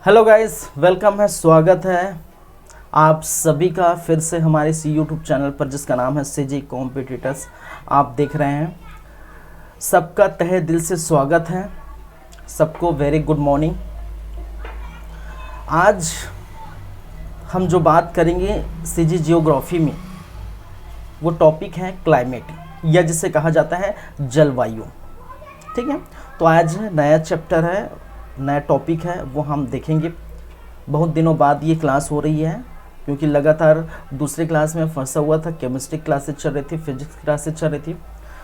Hello guys, welcome है, स्वागत है आप सभी का फिर से हमारे इस यूट्यूब चैनल पर जिसका नाम है सीजी कॉम्पिटिटर्स। आप देख रहे हैं, सबका तहे दिल से स्वागत है, सबको वेरी गुड मॉर्निंग। आज हम जो बात करेंगे सीजी जियोग्राफी में, वो टॉपिक है क्लाइमेट या जिसे कहा जाता है जलवायु। ठीक है, तो आज नया चैप्टर है, नया टॉपिक है, वो हम देखेंगे। बहुत दिनों बाद ये क्लास हो रही है क्योंकि लगातार दूसरे क्लास में फंसा हुआ था। केमिस्ट्री क्लासेस चल रही थी, फिजिक्स क्लासेस चल रही थी,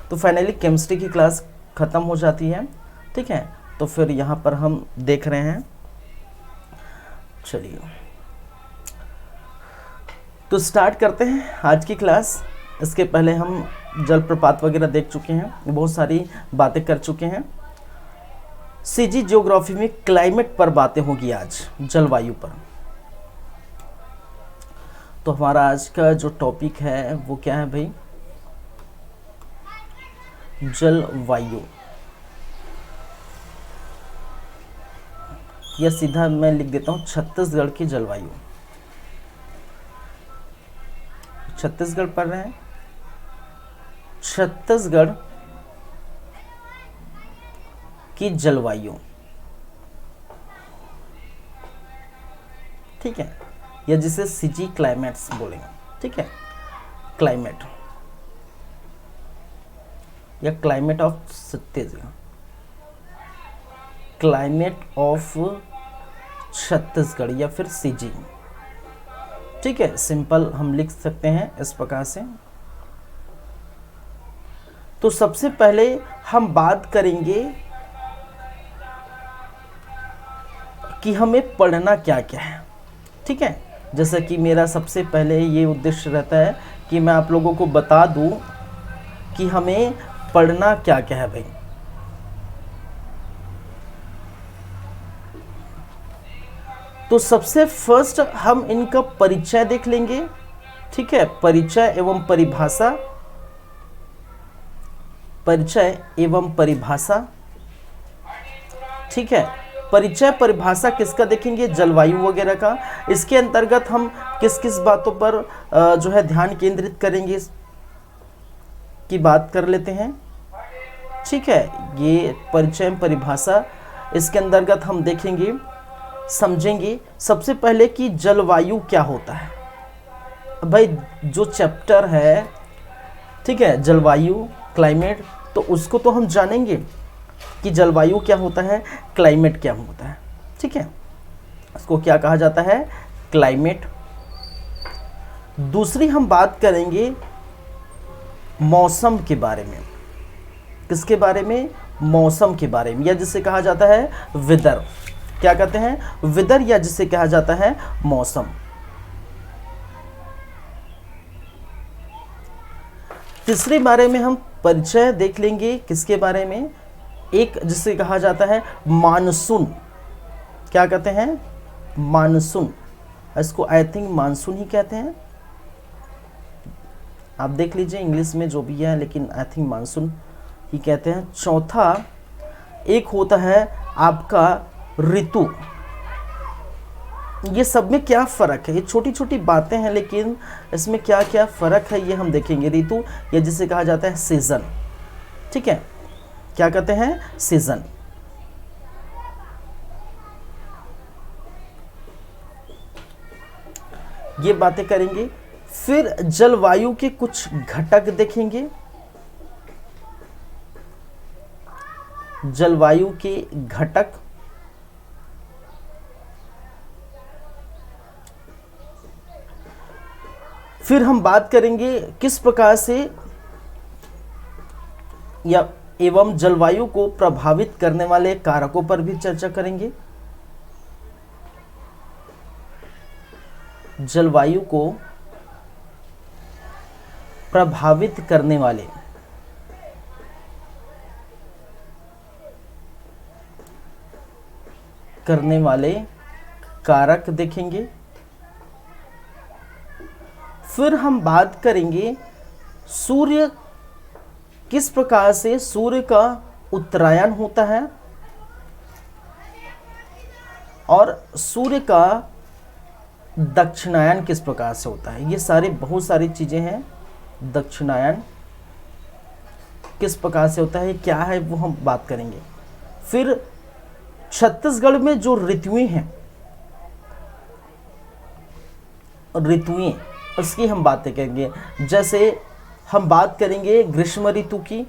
तो फाइनली केमिस्ट्री की क्लास ख़त्म हो जाती है। ठीक है, तो फिर यहाँ पर हम देख रहे हैं। चलिए तो स्टार्ट करते हैं आज की क्लास। इसके पहले हम जलप्रपात वगैरह देख चुके हैं, बहुत सारी बातें कर चुके हैं। सीजी जियोग्राफी में क्लाइमेट पर बातें होगी आज, जलवायु पर। तो हमारा आज का जो टॉपिक है वो क्या है भाई? जलवायु। या सीधा मैं लिख देता हूं छत्तीसगढ़ की जलवायु। छत्तीसगढ़ पढ़ रहे हैं, छत्तीसगढ़ की जलवायु। ठीक है, या जिसे सीजी क्लाइमेट्स बोलेंगे। ठीक है, क्लाइमेट या climate of Chhattisgarh, climate of Chhattisgarh या फिर सीजी। ठीक है, सिंपल हम लिख सकते हैं इस प्रकार से। तो सबसे पहले हम बात करेंगे कि हमें पढ़ना क्या क्या है। ठीक है, जैसा कि मेरा सबसे पहले ये उद्देश्य रहता है कि मैं आप लोगों को बता दूं कि हमें पढ़ना क्या क्या है भाई। तो सबसे फर्स्ट हम इनका परिचय देख लेंगे। ठीक है, परिचय एवं परिभाषा, परिचय एवं परिभाषा। ठीक है, परिचय परिभाषा किसका देखेंगे? जलवायु वगैरह का। इसके अंतर्गत हम किस किस बातों पर जो है ध्यान केंद्रित करेंगे की बात कर लेते हैं। ठीक है, ये परिचय परिभाषा, इसके अंतर्गत हम देखेंगे, समझेंगे सबसे पहले कि जलवायु क्या होता है। भाई जो चैप्टर है, ठीक है, जलवायु क्लाइमेट, तो उसको तो हम जानेंगे कि जलवायु क्या होता है, क्लाइमेट क्या होता है। ठीक है, इसको क्या कहा जाता है? क्लाइमेट। दूसरी हम बात करेंगे मौसम के बारे में। किसके बारे में? मौसम के बारे में, या जिसे कहा जाता है वेदर। क्या कहते हैं? वेदर, या जिसे कहा जाता है मौसम। तीसरे बारे में हम परिचय देख लेंगे, किसके बारे में? एक जिसे कहा जाता है मानसून। क्या कहते हैं? मानसून। इसको आई थिंक मानसून ही कहते हैं, आप देख लीजिए इंग्लिश में जो भी है, लेकिन आई थिंक मानसून ही कहते हैं। चौथा एक होता है आपका ऋतु। ये सब में क्या फ़र्क है? ये छोटी छोटी बातें हैं, लेकिन इसमें क्या क्या फ़र्क है ये हम देखेंगे। ऋतु, या जिसे कहा जाता है सीज़न। ठीक है, क्या कहते हैं? सीजन। ये बातें करेंगे। फिर जलवायु के कुछ घटक देखेंगे, जलवायु के घटक। फिर हम बात करेंगे किस प्रकार से या एवं जलवायु को प्रभावित करने वाले कारकों पर भी चर्चा करेंगे। जलवायु को प्रभावित करने वाले कारक देखेंगे। फिर हम बात करेंगे सूर्य, किस प्रकार से सूर्य का उत्तरायण होता है और सूर्य का दक्षिणायन किस प्रकार से होता है, ये सारी बहुत सारी चीजें हैं। दक्षिणायन किस प्रकार से होता है, क्या है, वो हम बात करेंगे। फिर छत्तीसगढ़ में जो ऋतुएं हैं, ऋतुएं, उसकी हम बातें करेंगे। जैसे हम बात करेंगे ग्रीष्म ऋतु की,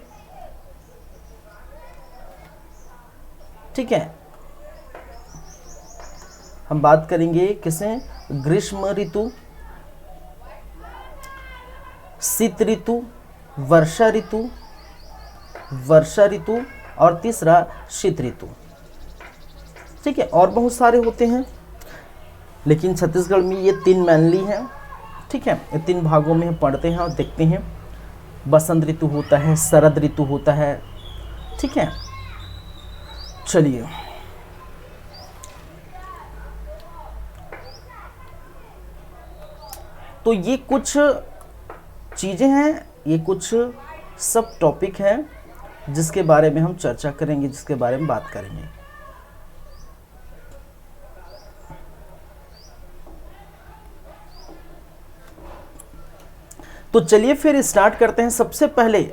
ठीक है, हम बात करेंगे किसे, ग्रीष्म ऋतु, शीत ऋतु, वर्षा ऋतु, वर्षा ऋतु और तीसरा शीत ऋतु, ठीक है। और बहुत सारे होते हैं, लेकिन छत्तीसगढ़ में ये 3 मेनली हैं, ठीक है। ये 3 भागों में हम पढ़ते हैं और देखते हैं। बसंत ऋतु होता है, शरद ऋतु होता है, ठीक है। चलिए, तो ये कुछ चीज़ें हैं, ये कुछ सब टॉपिक हैं जिसके बारे में हम चर्चा करेंगे, जिसके बारे में बात करेंगे। तो चलिए फिर स्टार्ट करते हैं। सबसे पहले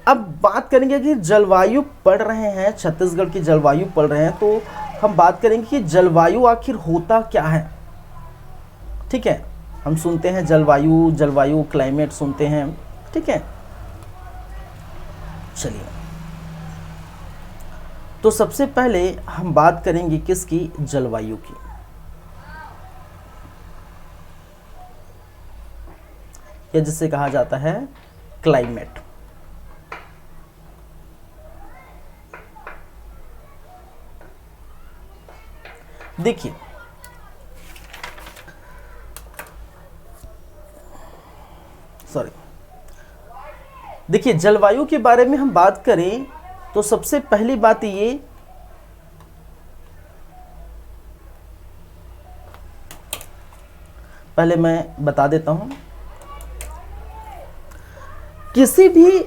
अब बात करेंगे कि जलवायु पढ़ रहे हैं, छत्तीसगढ़ की जलवायु पढ़ रहे हैं, तो हम बात करेंगे कि जलवायु आखिर होता क्या है, ठीक है। हम सुनते हैं जलवायु, जलवायु क्लाइमेट सुनते हैं, ठीक है। चलिए, तो सबसे पहले हम बात करेंगे किसकी, जलवायु की। या जिसे कहा जाता है क्लाइमेट। देखिए, देखिए जलवायु के बारे में हम बात करें तो सबसे पहली बात ये, पहले मैं बता देता हूं, किसी भी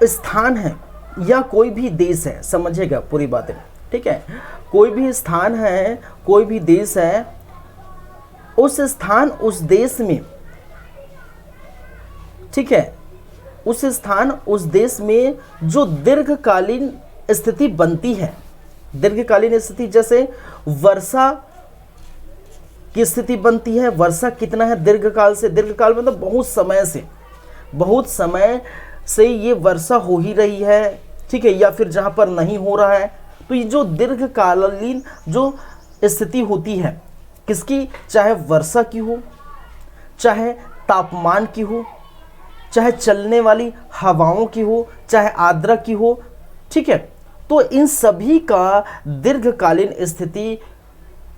स्थान है या कोई भी देश है, समझिएगा पूरी बातें, ठीक है। कोई भी स्थान है, कोई भी देश है, उस स्थान, उस देश में, ठीक है, उस स्थान, उस देश में जो दीर्घकालीन स्थिति बनती है, दीर्घकालीन स्थिति, जैसे वर्षा की स्थिति बनती है। वर्षा कितना है, दीर्घकाल से, दीर्घकाल मतलब बहुत समय से, बहुत समय से ये वर्षा हो ही रही है, ठीक है, या फिर जहाँ पर नहीं हो रहा है। तो ये जो दीर्घकालीन जो स्थिति होती है किसकी, चाहे वर्षा की हो, चाहे तापमान की हो, चाहे चलने वाली हवाओं की हो, चाहे आर्द्रता की हो, ठीक है। तो इन सभी का दीर्घकालीन स्थिति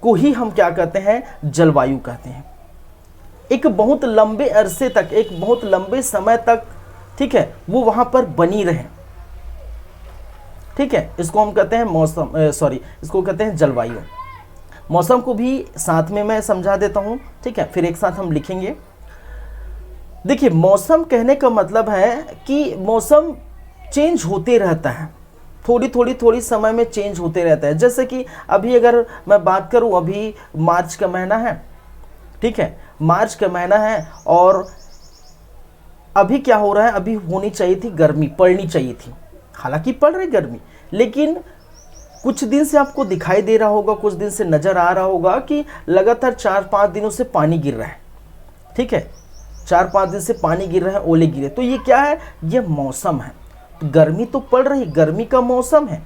को ही हम क्या कहते हैं, जलवायु कहते हैं। एक बहुत लंबे अरसे तक, एक बहुत लंबे समय तक, ठीक है, वो वहां पर बनी रहे, ठीक है। इसको हम कहते हैं मौसम, इसको कहते हैं जलवायु। मौसम को भी साथ में मैं समझा देता हूं, ठीक है, फिर एक साथ हम लिखेंगे। देखिए, मौसम कहने का मतलब है कि मौसम चेंज होते रहता है, थोड़ी समय में चेंज होते रहता है। जैसे कि अभी अगर मैं बात करूं, अभी मार्च का महीना है, ठीक है, मार्च का महीना है, और अभी क्या हो रहा है, अभी होनी चाहिए थी गर्मी, पड़नी चाहिए थी, हालांकि पड़ रही गर्मी, लेकिन कुछ दिन से आपको दिखाई दे रहा होगा, कुछ दिन से नजर आ रहा होगा कि लगातार 4-5 दिनों से पानी गिर रहा है, ठीक है, 4-5 दिन से पानी गिर रहा है, ओले गिरे। तो ये क्या है, ये मौसम है। तो गर्मी तो पड़ रही, गर्मी का मौसम है,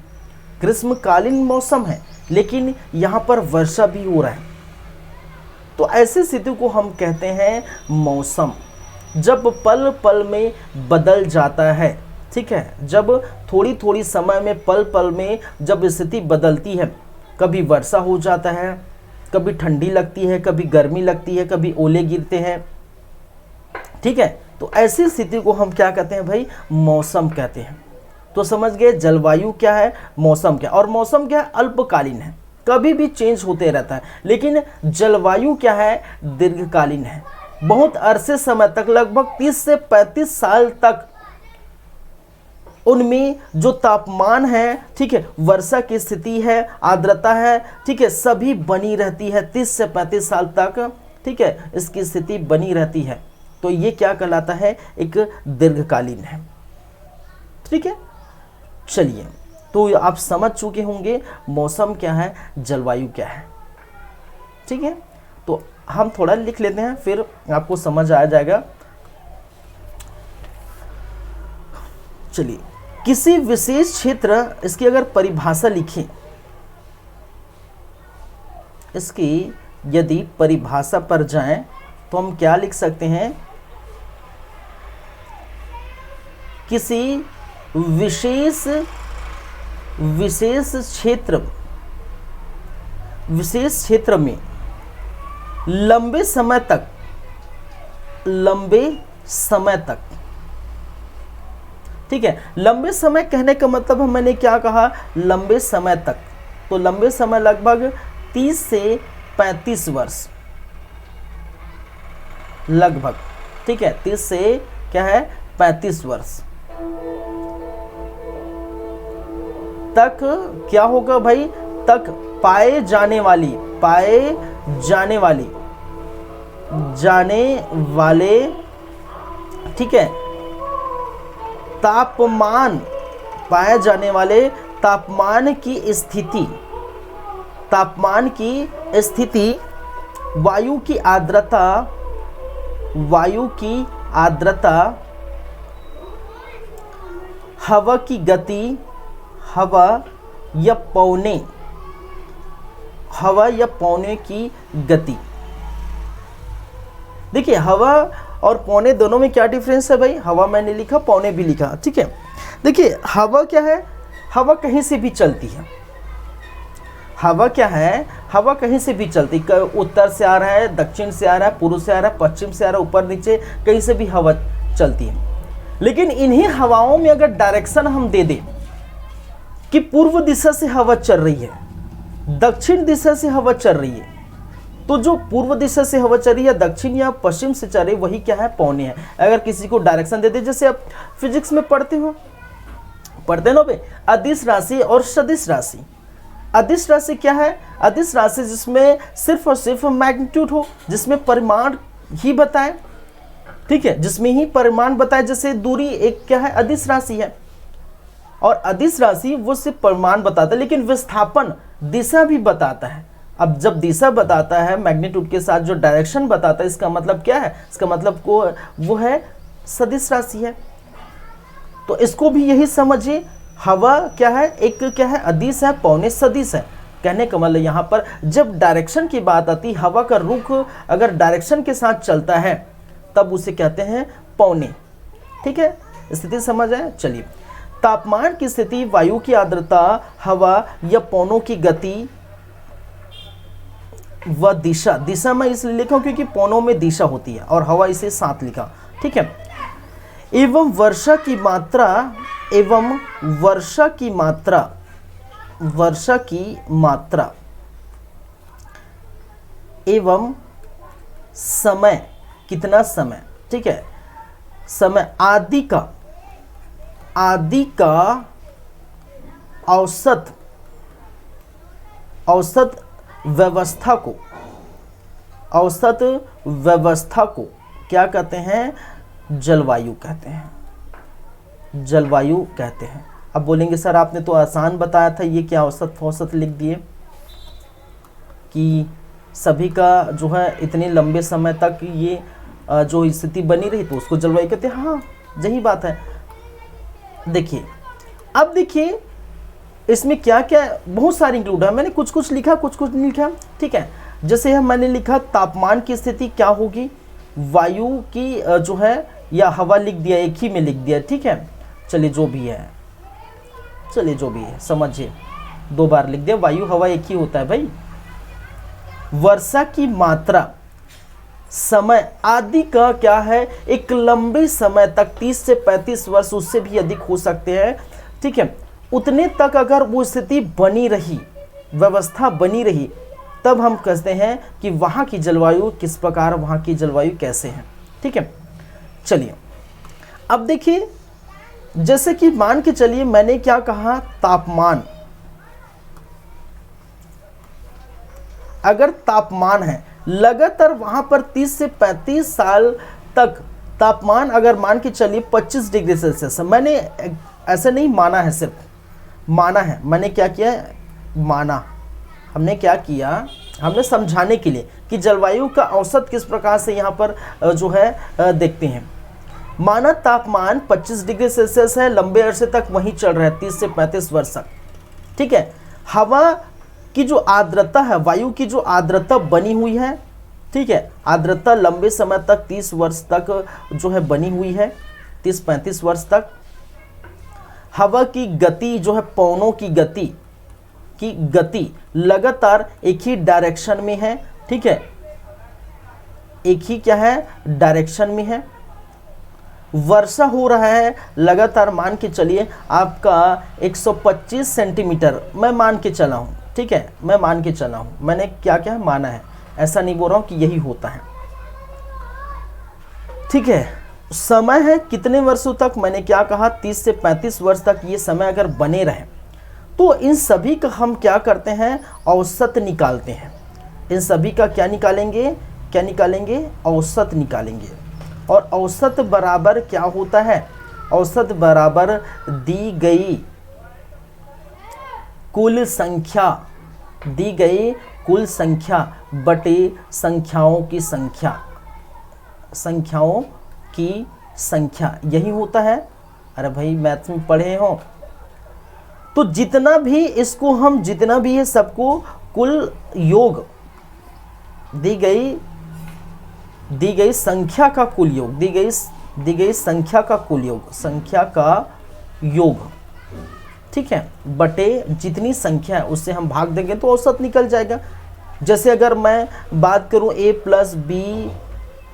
ग्रीष्मकालीन मौसम है, लेकिन यहाँ पर वर्षा भी हो रहा है। तो ऐसे स्थिति को हम कहते हैं मौसम, जब पल पल में बदल जाता है, ठीक है, जब थोड़ी समय में, पल पल में जब स्थिति बदलती है, कभी वर्षा हो जाता है, कभी ठंडी लगती है, कभी गर्मी लगती है, कभी ओले गिरते हैं, ठीक है। तो ऐसी स्थिति को हम क्या कहते हैं भाई, मौसम कहते हैं। तो समझ गए जलवायु क्या है, मौसम क्या, और मौसम क्या है, अल्पकालीन है, कभी भी चेंज होते रहता है। लेकिन जलवायु क्या है, दीर्घकालीन है, बहुत अरसे समय तक, लगभग 30 से 35 साल तक उनमें जो तापमान है, ठीक है, वर्षा की स्थिति है, आर्द्रता है, ठीक है, सभी बनी रहती है 30 से 35 साल तक, ठीक है, इसकी स्थिति बनी रहती है। तो ये क्या कहलाता है, एक दीर्घकालीन है। ठीक है, चलिए, तो आप समझ चुके होंगे मौसम क्या है, जलवायु क्या है। ठीक है, तो हम थोड़ा लिख लेते हैं, फिर आपको समझ आ जाएगा। चलिए, किसी विशेष क्षेत्र, इसकी अगर परिभाषा लिखें, इसकी यदि परिभाषा पर जाएं तो हम क्या लिख सकते हैं, किसी विशेष क्षेत्र में लंबे समय तक, ठीक है, लंबे समय कहने का मतलब मैंने क्या कहा, लंबे समय तक, तो लंबे समय लगभग 30 से 35 वर्ष लगभग, ठीक है, 30 से क्या है 35 वर्ष तक क्या होगा भाई, तक पाए जाने वाले, ठीक है, तापमान, पाए जाने वाले तापमान की स्थिति, वायु की आर्द्रता, हवा की गति, हवा या पौने की गति। देखिए, हवा और पौने दोनों में क्या डिफरेंस है भाई, हवा मैंने लिखा, पौने भी लिखा। ठीक है, देखिए, हवा क्या है, हवा कहीं से भी चलती है। हवा क्या है, हवा कहीं से भी चलती, उत्तर से आ रहा है, दक्षिण से आ रहा है, पूर्व से आ रहा है, पश्चिम से आ रहा है, ऊपर नीचे कहीं से भी हवा चलती है। लेकिन इन्हीं हवाओं में अगर डायरेक्शन हम दे दें कि पूर्व दिशा से हवा चल रही है, दक्षिण दिशा से हवा चल रही है, तो जो पूर्व दिशा से हवा चल रही है, दक्षिण या पश्चिम से चल रही है, वही क्या है, पौने है। अगर किसी को डायरेक्शन दे दे, जैसे आप फिजिक्स में पढ़ते हो ना बे, अदिश राशि और सदिश राशि। अदिश राशि क्या है, अदिश राशि जिसमें सिर्फ और सिर्फ मैग्नीट्यूड हो, जिसमें परिमाण ही बताए, ठीक है, जिसमें ही परिमाण बताए, जैसे दूरी एक क्या है, अदिश राशि है। और अदिश राशि वो सिर्फ परिमाण बताता है, लेकिन विस्थापन दिशा भी बताता है। अब जब दिशा बताता है मैग्नीट्यूड के साथ, जो डायरेक्शन बताता है, इसका मतलब क्या है, इसका मतलब को वो है सदिश राशि है। तो इसको भी यही समझिए, हवा क्या है, एक क्या है, अदिश है, पौने सदिश है। कहने का मतलब यहाँ पर जब डायरेक्शन की बात आती, हवा का रुख अगर डायरेक्शन के साथ चलता है तब उसे कहते हैं पौने। ठीक है, स्थिति समझ आए। चलिए, तापमान की स्थिति, वायु की आर्द्रता, हवा या पौनों की गति व दिशा मैं इसलिए लिखा हूं क्योंकि पौनों में दिशा होती है, और हवा इसे साथ लिखा। ठीक है, एवं वर्षा की मात्रा एवं समय, कितना समय, ठीक है, समय आदि का औसत व्यवस्था को क्या कहते हैं, जलवायु कहते हैं। अब बोलेंगे सर आपने तो आसान बताया था, ये क्या औसत लिख दिए कि सभी का जो है इतने लंबे समय तक ये जो स्थिति बनी रही तो उसको जलवायु कहते हैं। हाँ, यही बात है। देखिए, अब देखिए इसमें क्या क्या बहुत सारी इंक्लूड है, मैंने कुछ लिखा, कुछ नहीं लिखा। ठीक है, जैसे मैंने लिखा तापमान की स्थिति क्या होगी, वायु की जो है या हवा लिख दिया, एक ही में लिख दिया। ठीक है, चलिए जो भी है समझिए, 2 बार लिख दिया, वायु हवा एक ही होता है भाई। वर्षा की मात्रा, समय आदि का क्या है, एक लंबे समय तक 30 से 35 वर्ष, उससे भी अधिक हो सकते हैं। ठीक है, उतने तक अगर वो स्थिति बनी रही, व्यवस्था बनी रही, तब हम कहते हैं कि वहाँ की जलवायु किस प्रकार, वहाँ की जलवायु कैसे है। ठीक है, चलिए अब देखिए जैसे कि मान के चलिए मैंने क्या कहा, तापमान, अगर तापमान है लगातार वहां पर 30 से 35 साल तक तापमान, अगर मान के चलिए 25 डिग्री सेल्सियस, मैंने ऐसे नहीं माना है, सिर्फ माना है, मैंने क्या किया, माना, हमने क्या किया, हमने समझाने के लिए कि जलवायु का औसत किस प्रकार से यहाँ पर जो है देखते हैं। माना तापमान 25 डिग्री सेल्सियस है, लंबे अरसे तक वहीं चल रहा है, 30 से 35 वर्ष तक, ठीक है। हवा की जो आर्द्रता है, वायु की जो आर्द्रता बनी हुई है, ठीक है, आर्द्रता लंबे समय तक 30 वर्ष तक जो है बनी हुई है, 30-35 वर्ष तक। हवा की गति जो है, पवनों की गति लगातार एक ही डायरेक्शन में है, ठीक है, एक ही क्या है, डायरेक्शन में है। वर्षा हो रहा है लगातार, मान के चलिए आपका 125 सेंटीमीटर, मैं मान के चला हूँ, ठीक है, मैं मान के चला हूँ, मैंने क्या क्या माना है, ऐसा नहीं बोल रहा हूँ कि यही होता है, ठीक है। समय है कितने वर्षों तक, मैंने क्या कहा, 30 से 35 वर्ष तक ये समय अगर बने रहे तो इन सभी का हम क्या करते हैं, औसत निकालते हैं। इन सभी का क्या निकालेंगे, औसत निकालेंगे। और औसत बराबर क्या होता है, औसत बराबर दी गई कुल संख्या बटे संख्याओं की संख्या, यही होता है। अरे भाई मैथ्स में पढ़े हो तो जितना भी इसको हम, जितना भी है सबको कुल योग, दी गई संख्या का कुल योग, दी गई संख्या का कुल योग, ठीक है, बटे जितनी संख्या है उससे हम भाग देंगे तो औसत निकल जाएगा। जैसे अगर मैं बात करूं a + b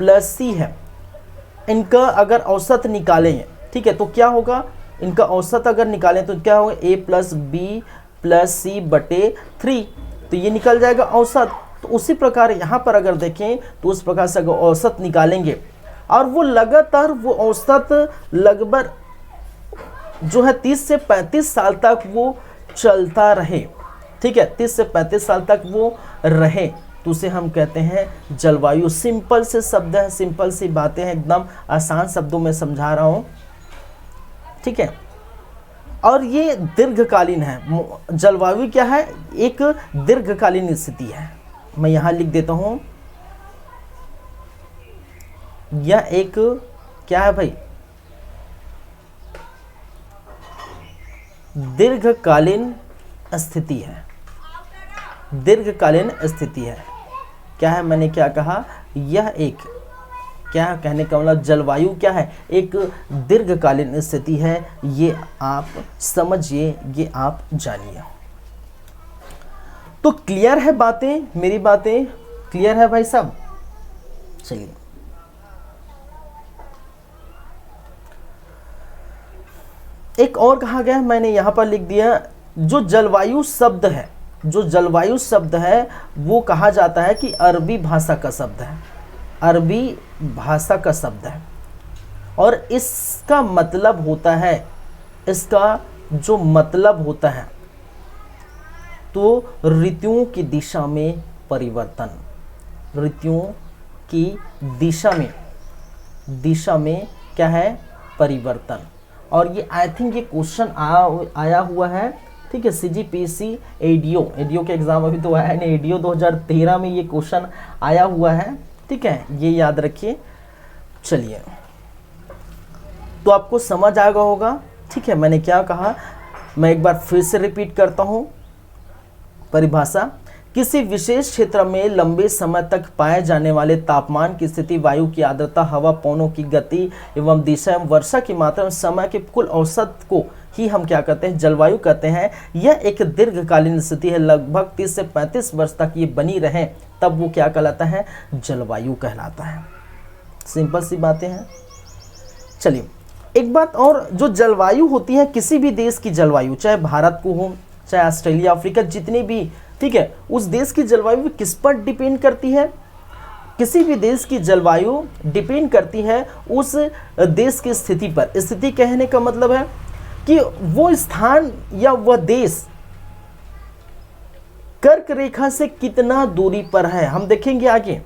+ c है, इनका अगर औसत निकालें, ठीक है, तो क्या होगा, इनका औसत अगर निकालें तो क्या होगा, a + b + c बटे 3, तो ये निकल जाएगा औसत। तो उसी प्रकार यहाँ पर अगर देखें तो उस प्रकार से अगर औसत निकालेंगे और वो लगातार वो औसत लगभग जो है 30 से 35 साल तक वो चलता रहे, ठीक है, 30 से 35 साल तक वो रहे, तो उसे हम कहते हैं जलवायु। सिंपल से शब्द है, सिंपल सी बातें हैं, एकदम आसान शब्दों में समझा रहा हूँ, ठीक है। और ये दीर्घकालीन है, जलवायु क्या है, एक दीर्घकालीन स्थिति है। मैं यहाँ लिख देता हूँ, यह एक क्या है भाई, दीर्घकालीन स्थिति है, दीर्घकालीन स्थिति है। क्या है, मैंने क्या कहा, यह एक, क्या कहने का मतलब, जलवायु क्या है, एक दीर्घकालीन स्थिति है। ये आप समझिए, ये आप जानिए। तो क्लियर है बातें, मेरी बातें क्लियर है भाई साहब। चलिए एक और कहा गया, मैंने यहां पर लिख दिया, जो जलवायु शब्द है वो कहा जाता है कि अरबी भाषा का शब्द है, अरबी भाषा का शब्द है। और इसका मतलब होता है, इसका जो मतलब होता है तो ऋतुओं की दिशा में परिवर्तन, ऋतुओं की दिशा में क्या है, परिवर्तन। और ये आई थिंक ये क्वेश्चन आया हुआ है, ठीक है, CGPC एडीओ के एग्जाम अभी तो आया नहीं, एडीओ 2013 में ये क्वेश्चन आया हुआ है, ठीक है, ये याद रखिए। चलिए तो आपको समझ आ गया होगा, ठीक है। मैंने क्या कहा, मैं एक बार फिर से रिपीट करता हूं। परिभाषा, किसी विशेष क्षेत्र में लंबे समय तक पाए जाने वाले तापमान की स्थिति, वायु की आर्द्रता, हवा पवनों की गति एवं दिशा एवं वर्षा की मात्रा एवं समय के कुल औसत को ही हम क्या कहते हैं, जलवायु कहते हैं। यह एक दीर्घकालीन स्थिति है, लगभग 30 से 35 वर्ष तक ये बनी रहे, तब वो क्या कहलाता है, जलवायु कहलाता है। सिंपल सी बातें हैं। चलिए एक बात और, जो जलवायु होती है, किसी भी देश की जलवायु, चाहे भारत को हो, चाहे ऑस्ट्रेलिया, अफ्रीका, जितने भी, ठीक है, उस देश की जलवायु किस पर डिपेंड करती है, किसी भी देश की जलवायु डिपेंड करती है उस देश की स्थिति पर। स्थिति कहने का मतलब है कि वो स्थान या वह देश कर्क रेखा से कितना दूरी पर है। हम देखेंगे आगे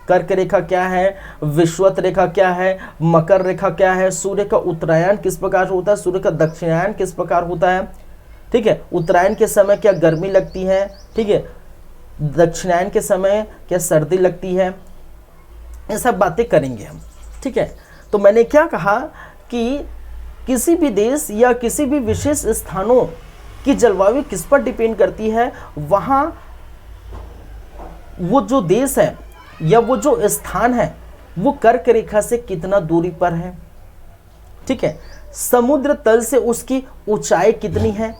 कर्क रेखा क्या है, विषुवत रेखा क्या है, मकर रेखा क्या है, सूर्य का उत्तरायण किस प्रकार होता है, सूर्य का दक्षिणायन किस प्रकार होता है। ठीक है, उत्तरायण के समय क्या गर्मी लगती है, ठीक है, दक्षिणायन के समय क्या सर्दी लगती है, ये सब बातें करेंगे हम। ठीक है, तो मैंने क्या कहा कि किसी भी देश या किसी भी विशेष स्थानों की जलवायु किस पर डिपेंड करती है, वहाँ वो जो देश है या वो जो स्थान है वो कर्क रेखा से कितना दूरी पर है। ठीक है, समुद्र तल से उसकी ऊंचाई कितनी है,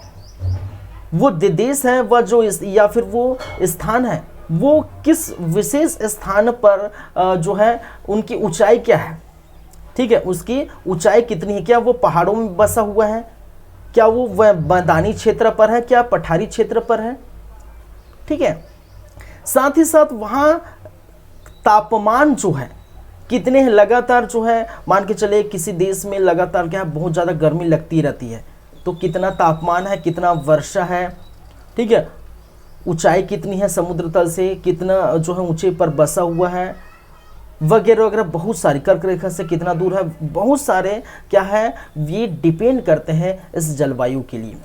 वो देश है वह जो या फिर वो स्थान है वो किस विशेष स्थान पर जो है उनकी ऊंचाई क्या है। ठीक है, उसकी ऊंचाई कितनी है, क्या वो पहाड़ों में बसा हुआ है, क्या वो मैदानी क्षेत्र पर है, क्या पठारी क्षेत्र पर है। ठीक है, साथ ही साथ वहाँ तापमान जो है कितने हैं, लगातार जो है मान के चले किसी देश में लगातार क्या है बहुत ज़्यादा गर्मी लगती रहती है, तो कितना तापमान है, कितना वर्षा है। ठीक है, ऊंचाई कितनी है समुद्र तल से, कितना जो है ऊंचे पर बसा हुआ है, वगैरह वगैरह बहुत सारी, कर्क रेखा से कितना दूर है, बहुत सारे क्या है ये डिपेंड करते हैं इस जलवायु के लिए।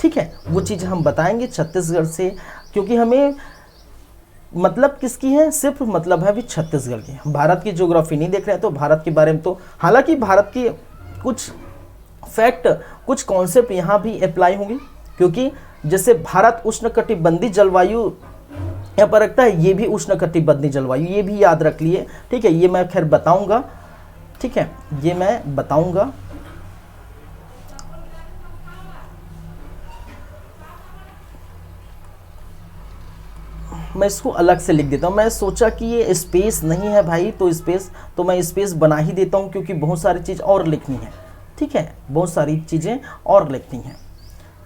ठीक है, वो चीज़ हम बताएंगे छत्तीसगढ़ से, क्योंकि हमें मतलब किसकी है, सिर्फ मतलब है अभी छत्तीसगढ़ की। भारत की ज्योग्राफी नहीं देख रहे हैं तो भारत के बारे में तो, हालांकि भारत की कुछ फैक्ट कुछ कॉन्सेप्ट यहाँ भी अप्लाई होंगे, क्योंकि जैसे भारत उष्णकटिबंधीय जलवायु यहाँ पर रखता है, ये भी उष्णकटिबंधीय जलवायु, ये भी याद रख लिए। ठीक है, ये मैं खैर बताऊंगा। ठीक है, ये मैं बताऊंगा। मैं इसको अलग से लिख देता हूँ। मैं सोचा कि ये स्पेस नहीं है भाई, तो स्पेस तो मैं स्पेस बना ही देता हूँ, क्योंकि बहुत सारी चीज़ और लिखनी है। ठीक है, बहुत सारी चीज़ें और लिखनी हैं,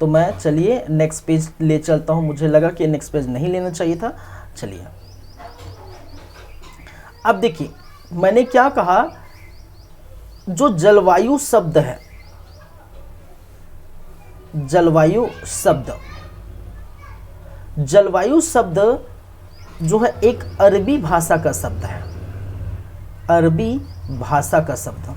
तो मैं चलिए नेक्स्ट पेज ले चलता हूँ। मुझे लगा कि नेक्स्ट पेज नहीं लेना चाहिए था। चलिए अब देखिए मैंने क्या कहा, जो जलवायु शब्द है, जलवायु शब्द जो है एक अरबी भाषा का शब्द है, अरबी भाषा का शब्द।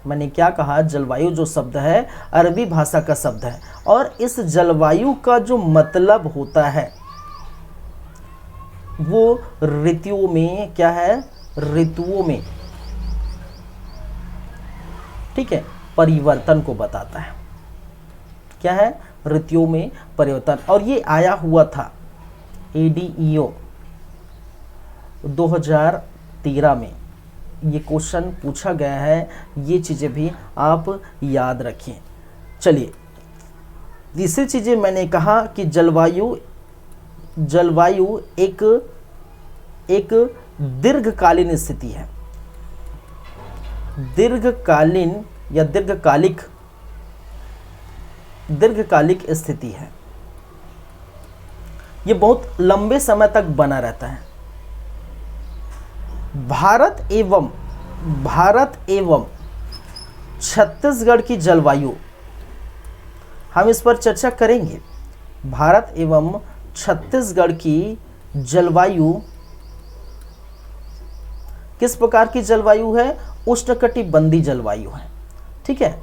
मैंने क्या कहा, जलवायु जो शब्द है अरबी भाषा का शब्द है, और इस जलवायु का जो मतलब होता है वो ऋतुओं में क्या है, ऋतुओं में ठीक है परिवर्तन को बताता है। क्या है, ऋतुओं में परिवर्तन। और ये आया हुआ था ADEO 2013 में, ये क्वेश्चन पूछा गया है, ये चीज़ें भी आप याद रखिए। चलिए तीसरी चीज़ें मैंने कहा कि जलवायु एक दीर्घकालीन स्थिति है, दीर्घकालीन या दीर्घकालिक स्थिति है। ये बहुत लंबे समय तक बना रहता है। भारत एवं छत्तीसगढ़ की जलवायु, हम इस पर चर्चा करेंगे। भारत एवं छत्तीसगढ़ की जलवायु किस प्रकार की जलवायु है, उष्णकटिबंधीय जलवायु है। ठीक है,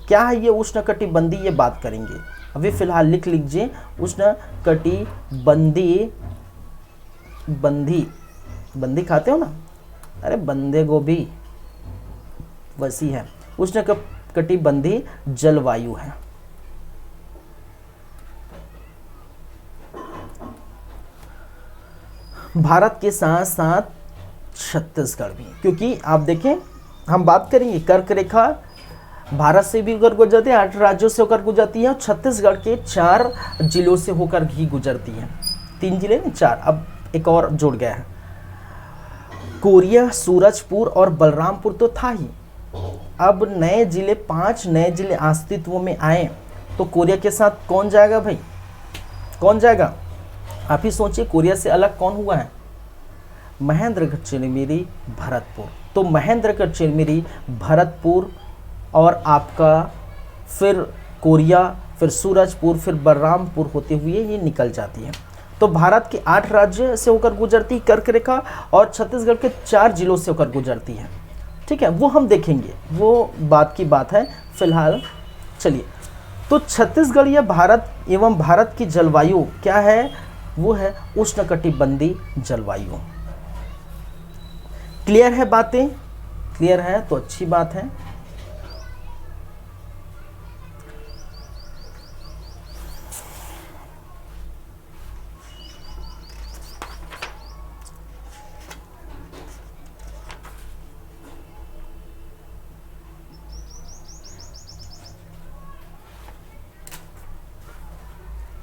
क्या है ये उष्णकटिबंधीय, ये बात करेंगे। अभी फिलहाल लिख लीजिए उष्णकटिबंधीय, बंदी खाते हो ना, अरे बंदे गोभी वैसी है, उष्णकटिबंधीय जलवायु है। भारत के साथ साथ छत्तीसगढ़ भी, क्योंकि आप देखें हम बात करेंगे कर्क रेखा भारत से भी होकर गुजरती है, 8 राज्यों से होकर गुजरती है, और छत्तीसगढ़ के 4 जिलों से होकर ही गुजरती है। 3 जिले नहीं 4, अब एक और जुड़ गया है। कोरिया, सूरजपुर और बलरामपुर तो था ही, अब नए जिले 5 नए जिले अस्तित्व में आए, तो कोरिया के साथ कौन जाएगा भाई, कौन जाएगा, आप ही सोचिए कोरिया से अलग कौन हुआ है? महेंद्रगढ़ चिरमिरी भरतपुर। तो महेंद्रगढ़ चिरमिरी भरतपुर और आपका फिर कोरिया, फिर सूरजपुर, फिर बलरामपुर होते हुए ये निकल जाती है। तो भारत के 8 राज्य से होकर गुजरती कर्क रेखा और छत्तीसगढ़ के 4 जिलों से होकर गुजरती है। ठीक है, वो हम देखेंगे, वो बात की बात है। फिलहाल चलिए, तो छत्तीसगढ़ या भारत एवं भारत की जलवायु क्या है? वो है उष्णकटिबंधीय जलवायु। क्लियर है बातें? क्लियर है तो अच्छी बात है।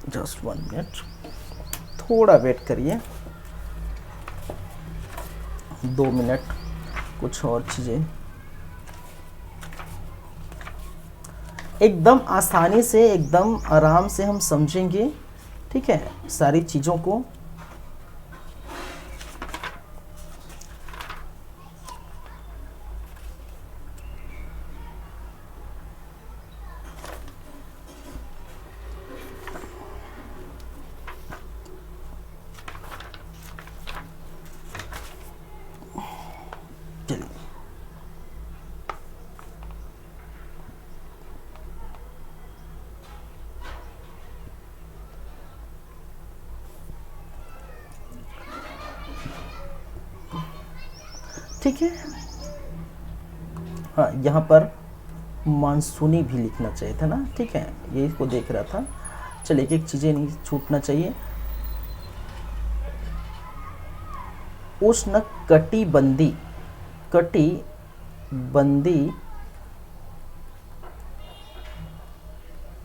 जस्ट 1 मिनट, थोड़ा वेट करिए, 2 मिनट, कुछ और चीज़ें एकदम आसानी से, एकदम आराम से हम समझेंगे। ठीक है, सारी चीज़ों को। चलिए, ठीक है। हाँ, यहाँ पर मानसूनी भी लिखना चाहिए था ना। ठीक है, ये इसको देख रहा था। चलिए, एक चीज़ें नहीं छूटना चाहिए। उष्ण कटिबंधी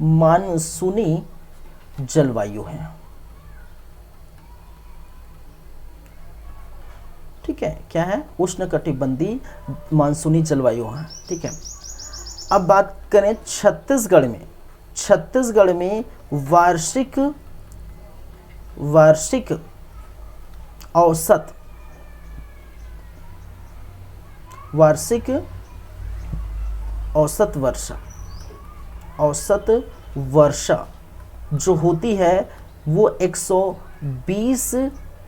मानसूनी जलवायु है। ठीक है, क्या है? उष्णकटिबंधीय मानसूनी जलवायु है। ठीक है, अब बात करें छत्तीसगढ़ में। छत्तीसगढ़ में वार्षिक औसत औसत वर्षा जो होती है वो 120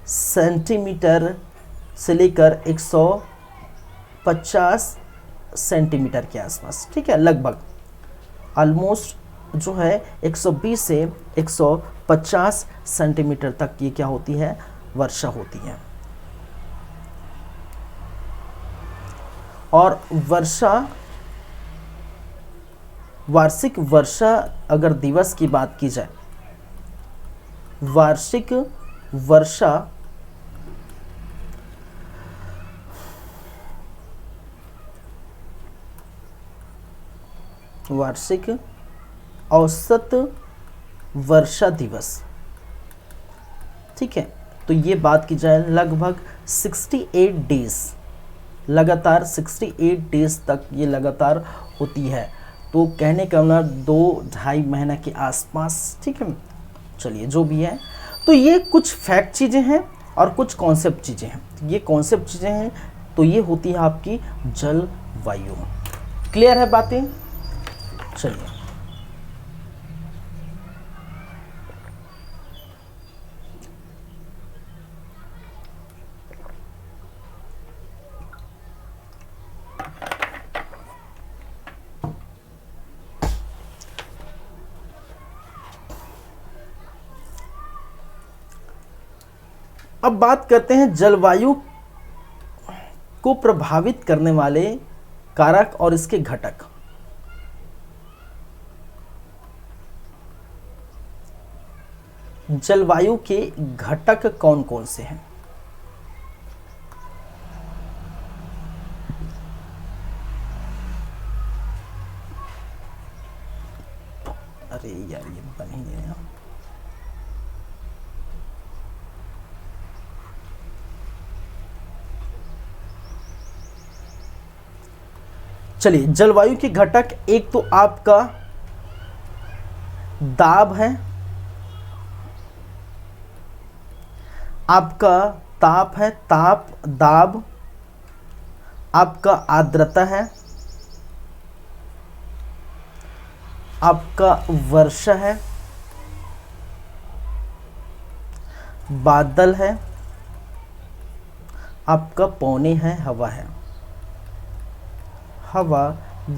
सेंटीमीटर से लेकर 150 सेंटीमीटर के आसपास। ठीक है, लगभग ऑलमोस्ट जो है 120 से 150 सेंटीमीटर तक ये क्या होती है? वर्षा होती है। और वार्षिक वर्षा अगर दिवस की बात की जाए, वार्षिक औसत वर्षा दिवस। ठीक है, तो ये बात की जाए लगभग 68 डेज, लगातार 68 डेज तक ये लगातार होती है। तो कहने का मतलब 2-2.5 महीना के आसपास। ठीक है, चलिए जो भी है, तो ये कुछ फैक्ट चीज़ें हैं और कुछ कॉन्सेप्ट चीज़ें हैं। ये कॉन्सेप्ट चीज़ें हैं तो ये होती है आपकी जलवायु। क्लियर है बातें? चलिए, अब बात करते हैं जलवायु को प्रभावित करने वाले कारक और इसके घटक। जलवायु के घटक कौन कौन से हैं? अरे यार, ये बन ही गया। चलिए, जलवायु के घटक, एक तो आपका दाब है, आपका ताप है, ताप, दाब, आपका आर्द्रता है, आपका वर्षा है, बादल है, आपका पौने है, हवा है, हवा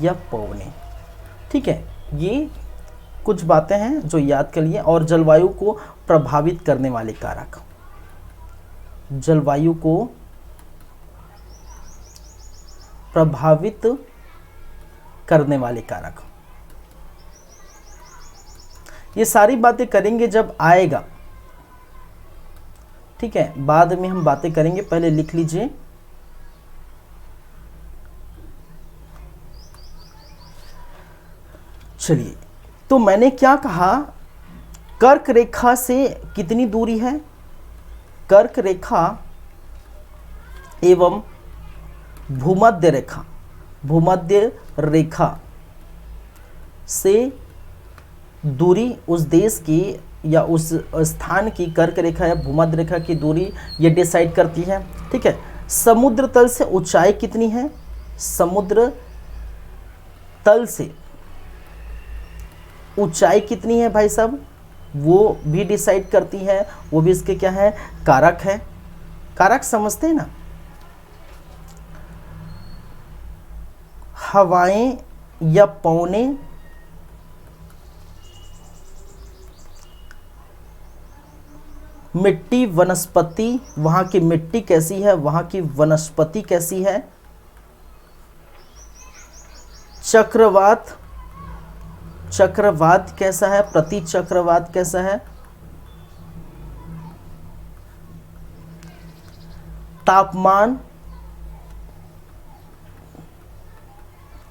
या पौने। ठीक है, ये कुछ बातें हैं जो याद कर लिए। और जलवायु को प्रभावित करने वाले कारक, जलवायु को प्रभावित करने वाले कारक, ये सारी बातें करेंगे जब आएगा। ठीक है, बाद में हम बातें करेंगे, पहले लिख लीजिए। चलिए, तो मैंने क्या कहा, कर्क रेखा से कितनी दूरी है, कर्क रेखा एवं भूमध्य रेखा, भूमध्य रेखा से दूरी उस देश की या उस स्थान की, कर्क रेखा या भूमध्य रेखा की दूरी ये डिसाइड करती है। ठीक है, समुद्र तल से ऊंचाई कितनी है, समुद्र तल से ऊंचाई कितनी है भाई साहब, वो भी डिसाइड करती है, वो भी इसके क्या है, कारक है। कारक समझते हैं ना। हवाएं या पौने मिट्टी, वनस्पति, वहां की मिट्टी कैसी है, वहां की वनस्पति कैसी है। चक्रवात, चक्रवात कैसा है, प्रति चक्रवात कैसा है। तापमान,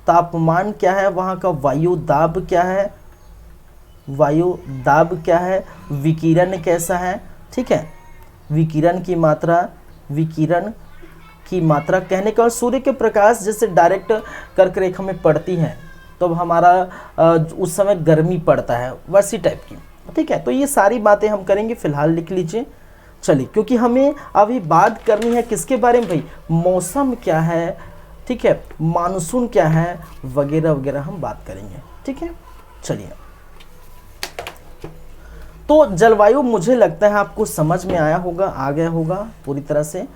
तापमान क्या है वहां का, वायु दाब क्या है, वायु दाब क्या है। विकिरण कैसा है। ठीक है, विकिरण की मात्रा, विकिरण की मात्रा कहने का, सूर्य के प्रकाश जैसे डायरेक्ट कर्क रेखा में पड़ती है तो हमारा उस समय गर्मी पड़ता है, वैसी टाइप की। ठीक है, तो ये सारी बातें हम करेंगे, फिलहाल लिख लीजिए। चलिए, क्योंकि हमें अभी बात करनी है किसके बारे में भाई, मौसम क्या है, ठीक है, मानसून क्या है, वगैरह वगैरह हम बात करेंगे। ठीक है, चलिए, तो जलवायु मुझे लगता है आपको समझ में आया होगा, आ गया होगा पूरी तरह से।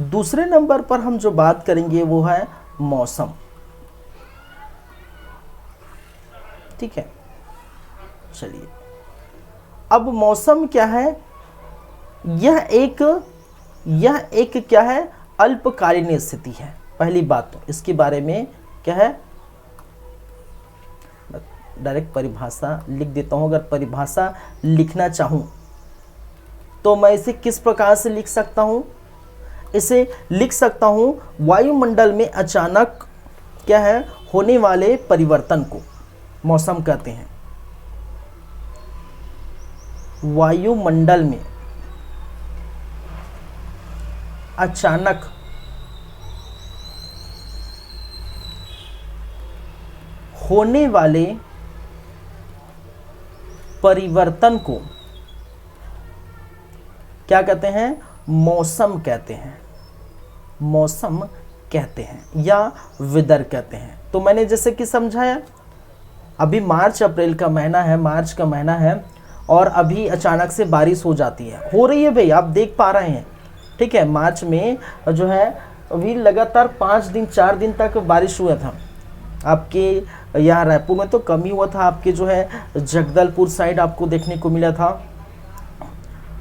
दूसरे नंबर पर हम जो बात करेंगे वो है मौसम। ठीक है, चलिए, अब मौसम क्या है, यह एक क्या है, अल्पकालीन स्थिति है। पहली बात तो इसके बारे में क्या है, डायरेक्ट परिभाषा लिख देता हूं। अगर परिभाषा लिखना चाहूं तो मैं इसे किस प्रकार से लिख सकता हूं, इसे लिख सकता हूं, वायुमंडल में अचानक क्या है होने वाले परिवर्तन को मौसम कहते हैं। वायुमंडल में अचानक होने वाले परिवर्तन को क्या कहते हैं, मौसम कहते हैं, मौसम कहते हैं या वेदर कहते हैं। तो मैंने जैसे कि समझाया, अभी मार्च अप्रैल का महीना है, मार्च का महीना है और अभी अचानक से बारिश हो जाती है, हो रही है भाई, आप देख पा रहे हैं। ठीक है, मार्च में जो है अभी लगातार 5 दिन 4 दिन तक बारिश हुआ था। आपके यहाँ रायपुर में तो कम ही हुआ था, आपके जो है जगदलपुर साइड आपको देखने को मिला था,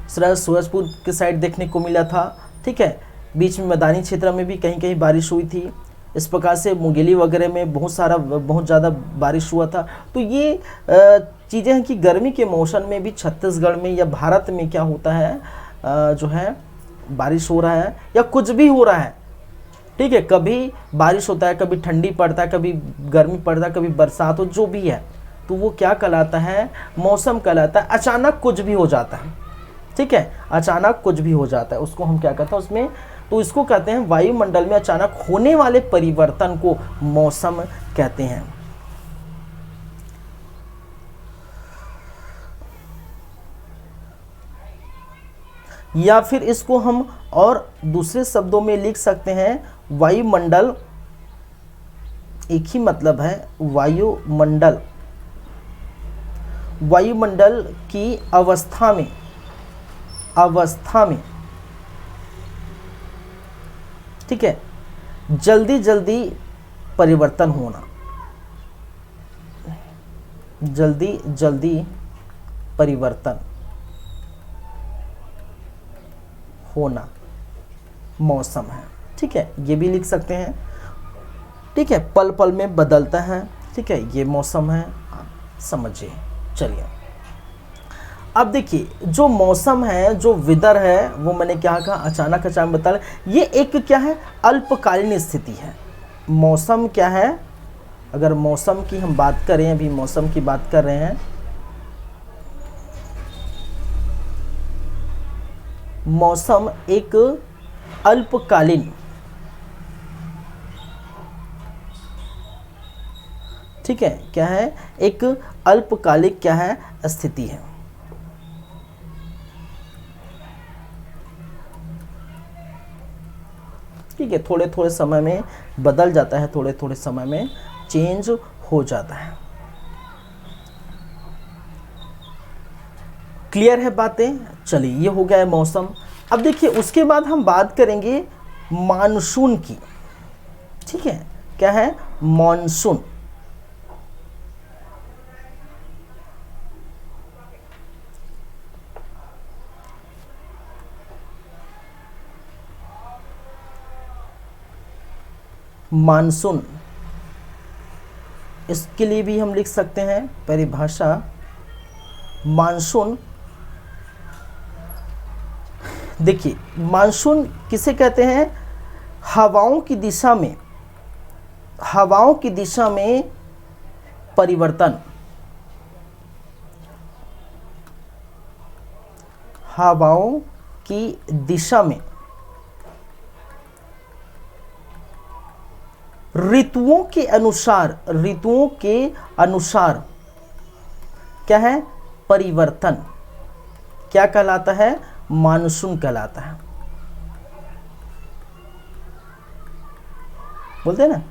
सूरजपुर के साइड देखने को मिला था। ठीक है, बीच में मैदानी क्षेत्र में भी कहीं कहीं बारिश हुई थी। इस प्रकार से मुंगेली वगैरह में बहुत ज़्यादा बारिश हुआ था। तो ये चीज़ें हैं कि गर्मी के मौसम में भी छत्तीसगढ़ में या भारत में क्या होता है, जो है बारिश हो रहा है या कुछ भी हो रहा है। ठीक है, कभी बारिश होता है, कभी ठंडी पड़ता है, कभी गर्मी पड़ता है, कभी बरसात हो, जो भी है तो वो क्या कहलाता है, मौसम कहलाता है। अचानक कुछ भी हो जाता है। ठीक है, अचानक कुछ भी हो जाता है, उसको हम क्या कहते हैं उसमें, तो इसको कहते हैं वायुमंडल में अचानक होने वाले परिवर्तन को मौसम कहते हैं। या फिर इसको हम और दूसरे शब्दों में लिख सकते हैं वायुमंडल, एक ही मतलब है वायुमंडल, वायुमंडल की अवस्था में ठीक है, जल्दी जल्दी परिवर्तन होना, जल्दी जल्दी परिवर्तन होना मौसम है। ठीक है, ये भी लिख सकते हैं। ठीक है, पल पल में बदलता है। ठीक है, ये मौसम है, आप समझिए। चलिए अब देखिए, जो मौसम है, जो वेदर है, वो मैंने क्या कहा, अचानक बता, ये एक क्या है, अल्पकालीन स्थिति है। मौसम क्या है, अगर मौसम की हम बात करें, अभी मौसम की बात कर रहे हैं, मौसम एक अल्पकालीन, ठीक है, क्या है, एक अल्पकालिक क्या है, स्थिति है। ठीक है, थोड़े थोड़े समय में बदल जाता है, थोड़े थोड़े समय में चेंज हो जाता है। क्लियर है बातें? चलिए, ये हो गया है मौसम। अब देखिए, उसके बाद हम बात करेंगे मानसून की। ठीक है, क्या है, मानसून। मानसून, इसके लिए भी हम लिख सकते हैं परिभाषा। मानसून, देखिए, मानसून किसे कहते हैं, हवाओं की दिशा में, हवाओं की दिशा में परिवर्तन, हवाओं की दिशा में, ऋतुओं के अनुसार, ऋतुओं के अनुसार क्या है, परिवर्तन, क्या कहलाता है, मानसून कहलाता है। बोलते हैं ना,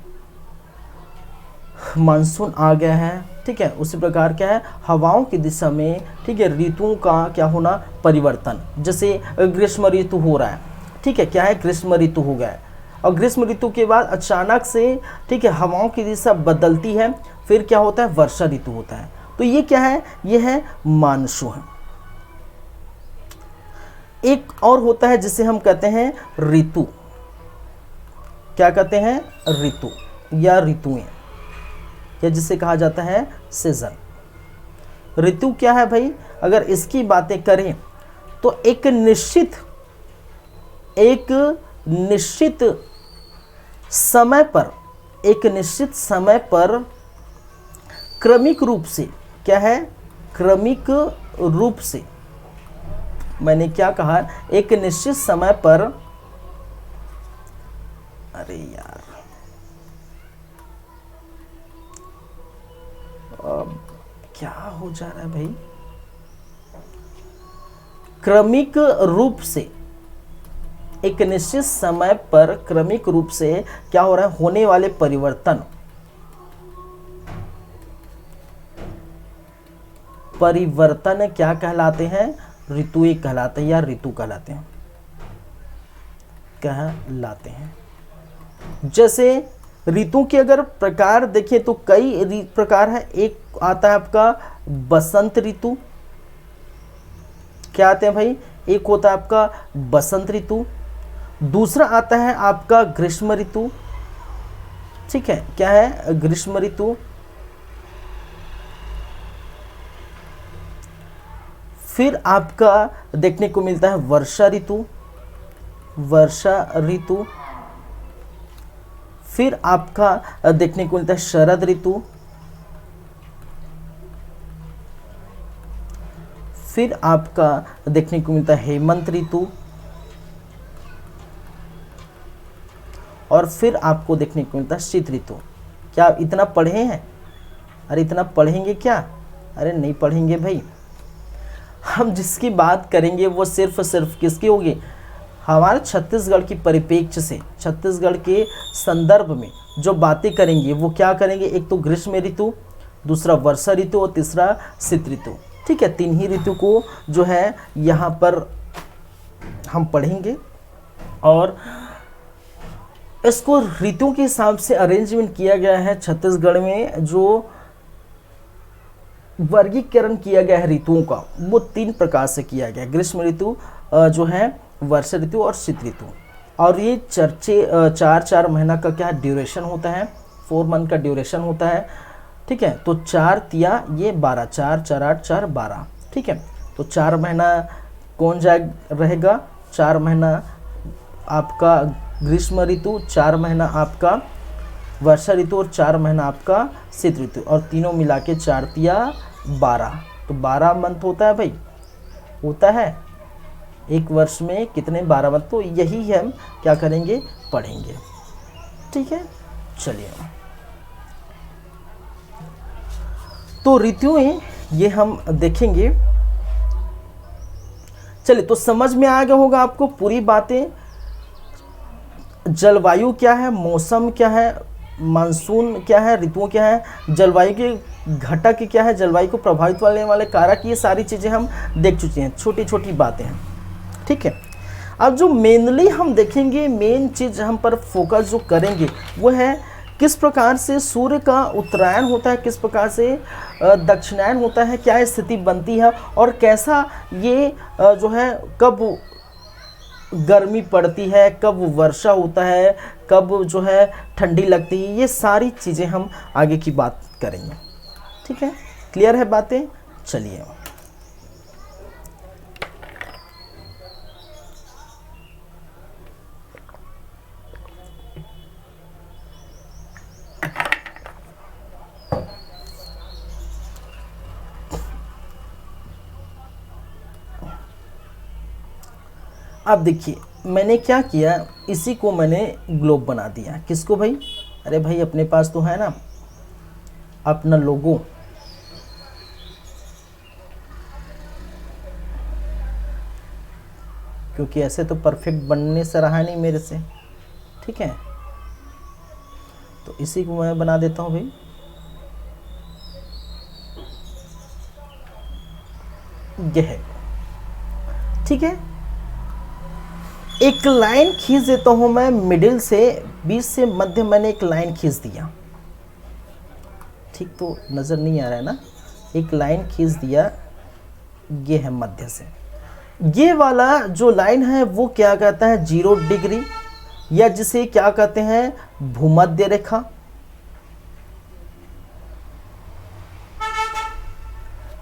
मानसून आ गया है। ठीक है, उसी प्रकार क्या है, हवाओं की दिशा में, ठीक है, ऋतुओं का क्या होना, परिवर्तन। जैसे ग्रीष्म ऋतु हो रहा है, ठीक है, क्या है, ग्रीष्म ऋतु हो गया है, और ग्रीष्म ऋतु के बाद अचानक से, ठीक है, हवाओं की दिशा बदलती है, फिर क्या होता है, वर्षा ऋतु होता है। तो ये क्या है, ये है मानसून। एक और होता है जिसे हम कहते हैं ऋतु। क्या कहते हैं, ऋतु या ऋतुएं, या जिसे कहा जाता है सीजन। ऋतु क्या है भाई, अगर इसकी बातें करें तो एक निश्चित समय पर, एक निश्चित समय पर क्रमिक रूप से, क्या है, क्रमिक रूप से, मैंने क्या कहा, एक निश्चित समय पर, अरे यार क्या हो जा रहा है भाई, क्रमिक रूप से, एक निश्चित समय पर क्रमिक रूप से क्या हो रहा है, होने वाले परिवर्तन, परिवर्तन क्या कहलाते हैं, ऋतुएं कहलाते हैं, या ऋतु कहलाते हैं, कहलाते हैं। जैसे ऋतु के अगर प्रकार देखें तो कई प्रकार है। एक आता है आपका बसंत ऋतु, क्या आते हैं भाई, एक होता है आपका बसंत ऋतु, दूसरा आता है आपका ग्रीष्म ऋतु। ठीक है, क्या है, ग्रीष्म ऋतु। फिर आपका देखने को मिलता है वर्षा ऋतु, वर्षा ऋतु। फिर आपका देखने को मिलता है शरद ऋतु। फिर आपका देखने को मिलता है हेमंत ऋतु, और फिर आपको देखने को मिलता है शीत ऋतु। क्या आप इतना पढ़े हैं? अरे इतना पढ़ेंगे क्या? अरे नहीं पढ़ेंगे भाई। हम जिसकी बात करेंगे वो सिर्फ किसकी होगी, हमारे छत्तीसगढ़ की परिप्रेक्ष्य से, छत्तीसगढ़ के संदर्भ में जो बातें करेंगे वो क्या करेंगे, एक तो ग्रीष्म ऋतु, दूसरा वर्षा ऋतु और तीसरा शीत ऋतु। ठीक है, तीन ही ऋतु को जो है यहाँ पर हम पढ़ेंगे और इसको ऋतुओं के हिसाब से अरेंजमेंट किया गया है। छत्तीसगढ़ में जो वर्गीकरण किया गया है ऋतुओं का वो तीन प्रकार से किया गया है, ग्रीष्म ऋतु जो है, वर्षा ऋतु और शीत ऋतु। और ये चार महीना का क्या ड्यूरेशन होता है, 4 मंथ का ड्यूरेशन होता है। ठीक है, तो 4 तिया ये 12, 4 4 8 4 12। ठीक है, तो 4 महीना कौन रहेगा, 4 महीना आपका ग्रीष्म ऋतु, 4 महीना आपका वर्षा ऋतु और 4 महीना आपका शीत ऋतु, और तीनों मिला के 4 तिया 12, तो 12 मंथ होता है भाई, होता है एक वर्ष में कितने, 12 मंथ। तो यही हम क्या करेंगे, पढ़ेंगे। ठीक है, चलिए, तो ऋतुएं ये हम देखेंगे। चलिए, तो समझ में आ गया होगा आपको पूरी बातें, जलवायु क्या है, मौसम क्या है, मानसून क्या है, ऋतुओं क्या है, जलवायु के घटक क्या है, जलवायु को प्रभावित करने वाले कारक, ये सारी चीज़ें हम देख चुके हैं, छोटी छोटी बातें हैं। ठीक है, अब जो मेनली हम देखेंगे, मेन चीज़ हम पर फोकस जो करेंगे वो है किस प्रकार से सूर्य का उत्तरायण होता है, किस प्रकार से दक्षिणायन होता है, क्या स्थिति बनती है और कैसा ये जो है कब गर्मी पड़ती है, कब वर्षा होता है, कब जो है ठंडी लगती है, ये सारी चीज़ें हम आगे की बात करेंगे। ठीक है, क्लियर है बातें? चलिए, अब देखिए मैंने क्या किया, इसी को मैंने ग्लोब बना दिया। किसको भाई? अरे भाई अपने पास तो है ना अपना लोगो, क्योंकि ऐसे तो परफेक्ट बनने से रहा नहीं मेरे से। ठीक है, तो इसी को मैं बना देता हूँ भाई। यह है, ठीक है, एक लाइन खींच देता हूं मैं मिडिल से, बीच से मध्य मैंने एक लाइन खींच दिया। ठीक, तो नज़र नहीं आ रहा है ना, एक लाइन खींच दिया, ये है मध्य से। ये वाला जो लाइन है वो क्या कहता है, 0 डिग्री, या जिसे क्या कहते हैं भूमध्य रेखा।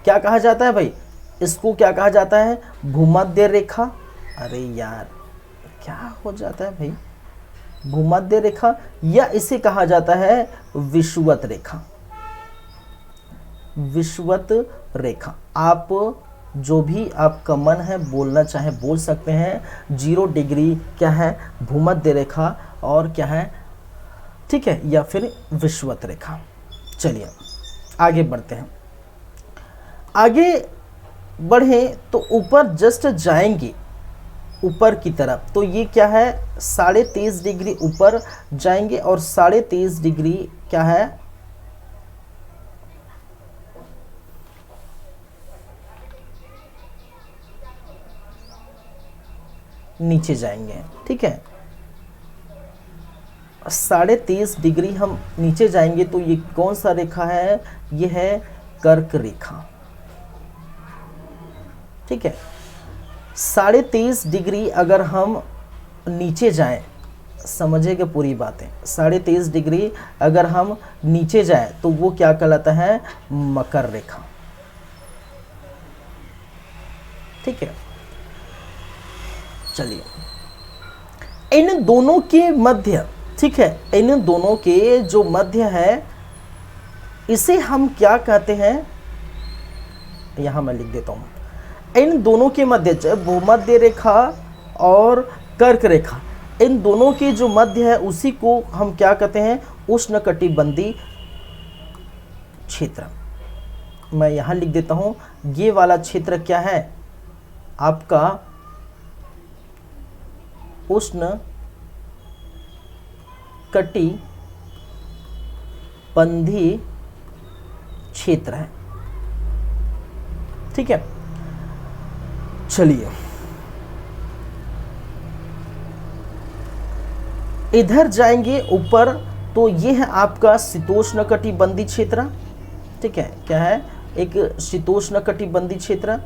क्या कहा जाता है भाई इसको, क्या कहा जाता है, भूमध्य रेखा। अरे यार क्या हो जाता है भाई, भूमध्य रेखा, या इसे कहा जाता है विषुवत रेखा। विषुवत रेखा, आप जो भी आपका मन है बोलना चाहे बोल सकते हैं। 0 डिग्री क्या है, भूमध्य रेखा, और क्या है, ठीक है, या फिर विषुवत रेखा। चलिए आगे बढ़ते हैं। आगे बढ़ें तो ऊपर जस्ट जाएंगे, ऊपर की तरफ, तो ये क्या है 23.5 डिग्री ऊपर जाएंगे, और 23.5 डिग्री क्या है, नीचे जाएंगे। ठीक है, 23.5 डिग्री हम नीचे जाएंगे, तो ये कौन सा रेखा है, ये है कर्क रेखा। ठीक है, 23.5 डिग्री अगर हम नीचे जाएं, समझेगा पूरी बातें, 23.5 डिग्री अगर हम नीचे जाएं तो वो क्या कहलाता है, मकर रेखा। ठीक है, चलिए इन दोनों के मध्य, ठीक है, इन दोनों के जो मध्य है इसे हम क्या कहते हैं, यहां मैं लिख देता हूं, इन दोनों के मध्य भूमध्य रेखा और कर्क रेखा, इन दोनों के जो मध्य है उसी को हम क्या कहते हैं, उष्णकटिबंधीय क्षेत्र। मैं यहाँ लिख देता हूँ, ये वाला क्षेत्र क्या है आपका उष्ण कटिबंधीय क्षेत्र है। ठीक है, चलिए इधर जाएंगे ऊपर, तो ये है आपका शीतोष्ण कटिबंधीय क्षेत्र। ठीक है, क्या है, एक शीतोष्ण कटिबंधीय क्षेत्र।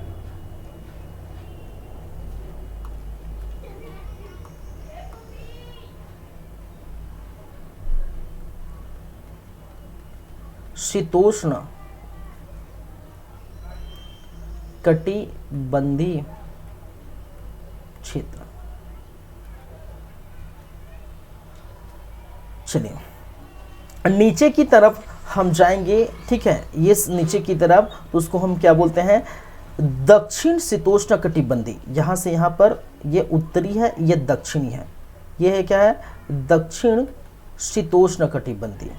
शीतोष्ण कटिबंधीय क्षेत्र। चलिए नीचे की तरफ हम जाएंगे। ठीक है, ये नीचे की तरफ, तो उसको हम क्या बोलते हैं, दक्षिण शीतोष्ण कटिबंधीय। यहाँ से यहाँ पर ये उत्तरी है, ये दक्षिणी है। ये है क्या है, दक्षिण शीतोष्ण कटिबंधीय।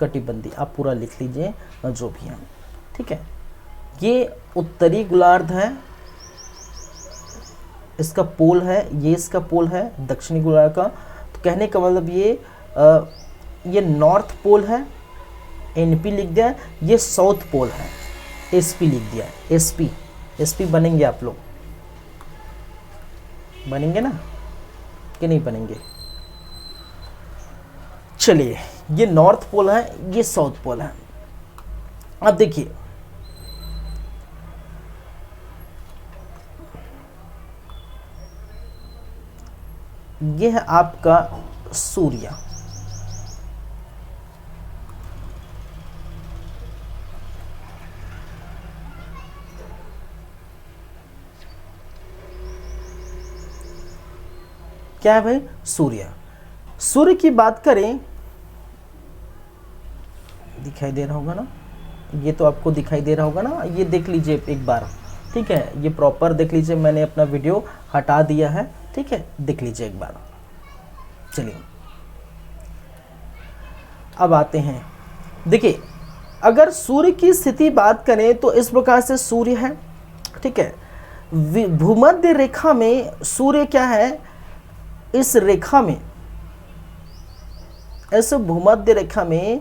कटिबंधीय आप पूरा लिख लीजिए जो भी है। ठीक है, ये उत्तरी गोलार्ध है, इसका पोल है, ये इसका पोल है दक्षिणी गोलार्ध का। तो कहने का मतलब ये नॉर्थ पोल है, एनपी लिख दिया। ये साउथ पोल है, एसपी लिख दिया। एसपी एसपी बनेंगे आप लोग, बनेंगे ना कि नहीं बनेंगे। चलिए ये नॉर्थ पोल है, ये साउथ पोल है। अब देखिए ये है आपका सूर्य। क्या है भाई, सूर्य। सूर्य की बात करें, दिखाई दे रहा होगा ना, ये तो आपको दिखाई दे रहा होगा ना, ये देख लीजिए एक बार। ठीक है, ये प्रॉपर देख लीजिए, मैंने अपना वीडियो हटा दिया है। ठीक है, देख लीजिए एक बार। चलिए अब आते हैं, देखिए अगर सूर्य की स्थिति बात करें तो इस प्रकार से सूर्य है। ठीक है, भूमध्य रेखा में सूर्य क्या है, इस रेखा में, इस भूमध्य रेखा में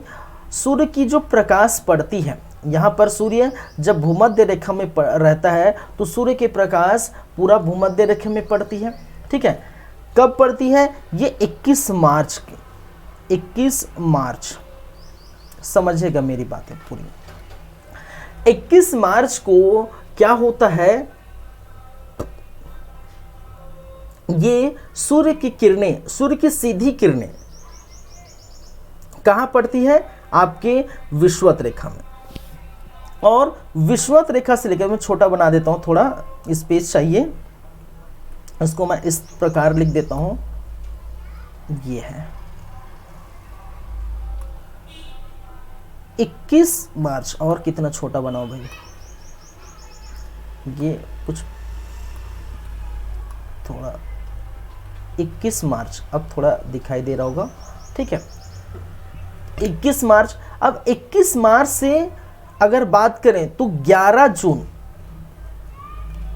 सूर्य की जो प्रकाश पड़ती है, यहाँ पर सूर्य जब भूमध्य रेखा में रहता है तो सूर्य के प्रकाश पूरा भूमध्य रेखा में पड़ती है। ठीक है, कब पड़ती है, ये 21 मार्च, 21 मार्च, समझेगा मेरी बातें पूरी। 21 मार्च को क्या होता है, ये सूर्य की किरणें, सूर्य की सीधी किरणें कहाँ पड़ती है, आपके विषुवत रेखा में। और विषुवत रेखा से लेकर, मैं छोटा बना देता हूं, थोड़ा स्पेस चाहिए, इसको मैं इस प्रकार लिख देता हूं। ये है 21 मार्च, और कितना छोटा बनाओ भाई, ये कुछ थोड़ा 21 मार्च, अब थोड़ा दिखाई दे रहा होगा। ठीक है, 21 मार्च। अब 21 मार्च से अगर बात करें तो 11 जून,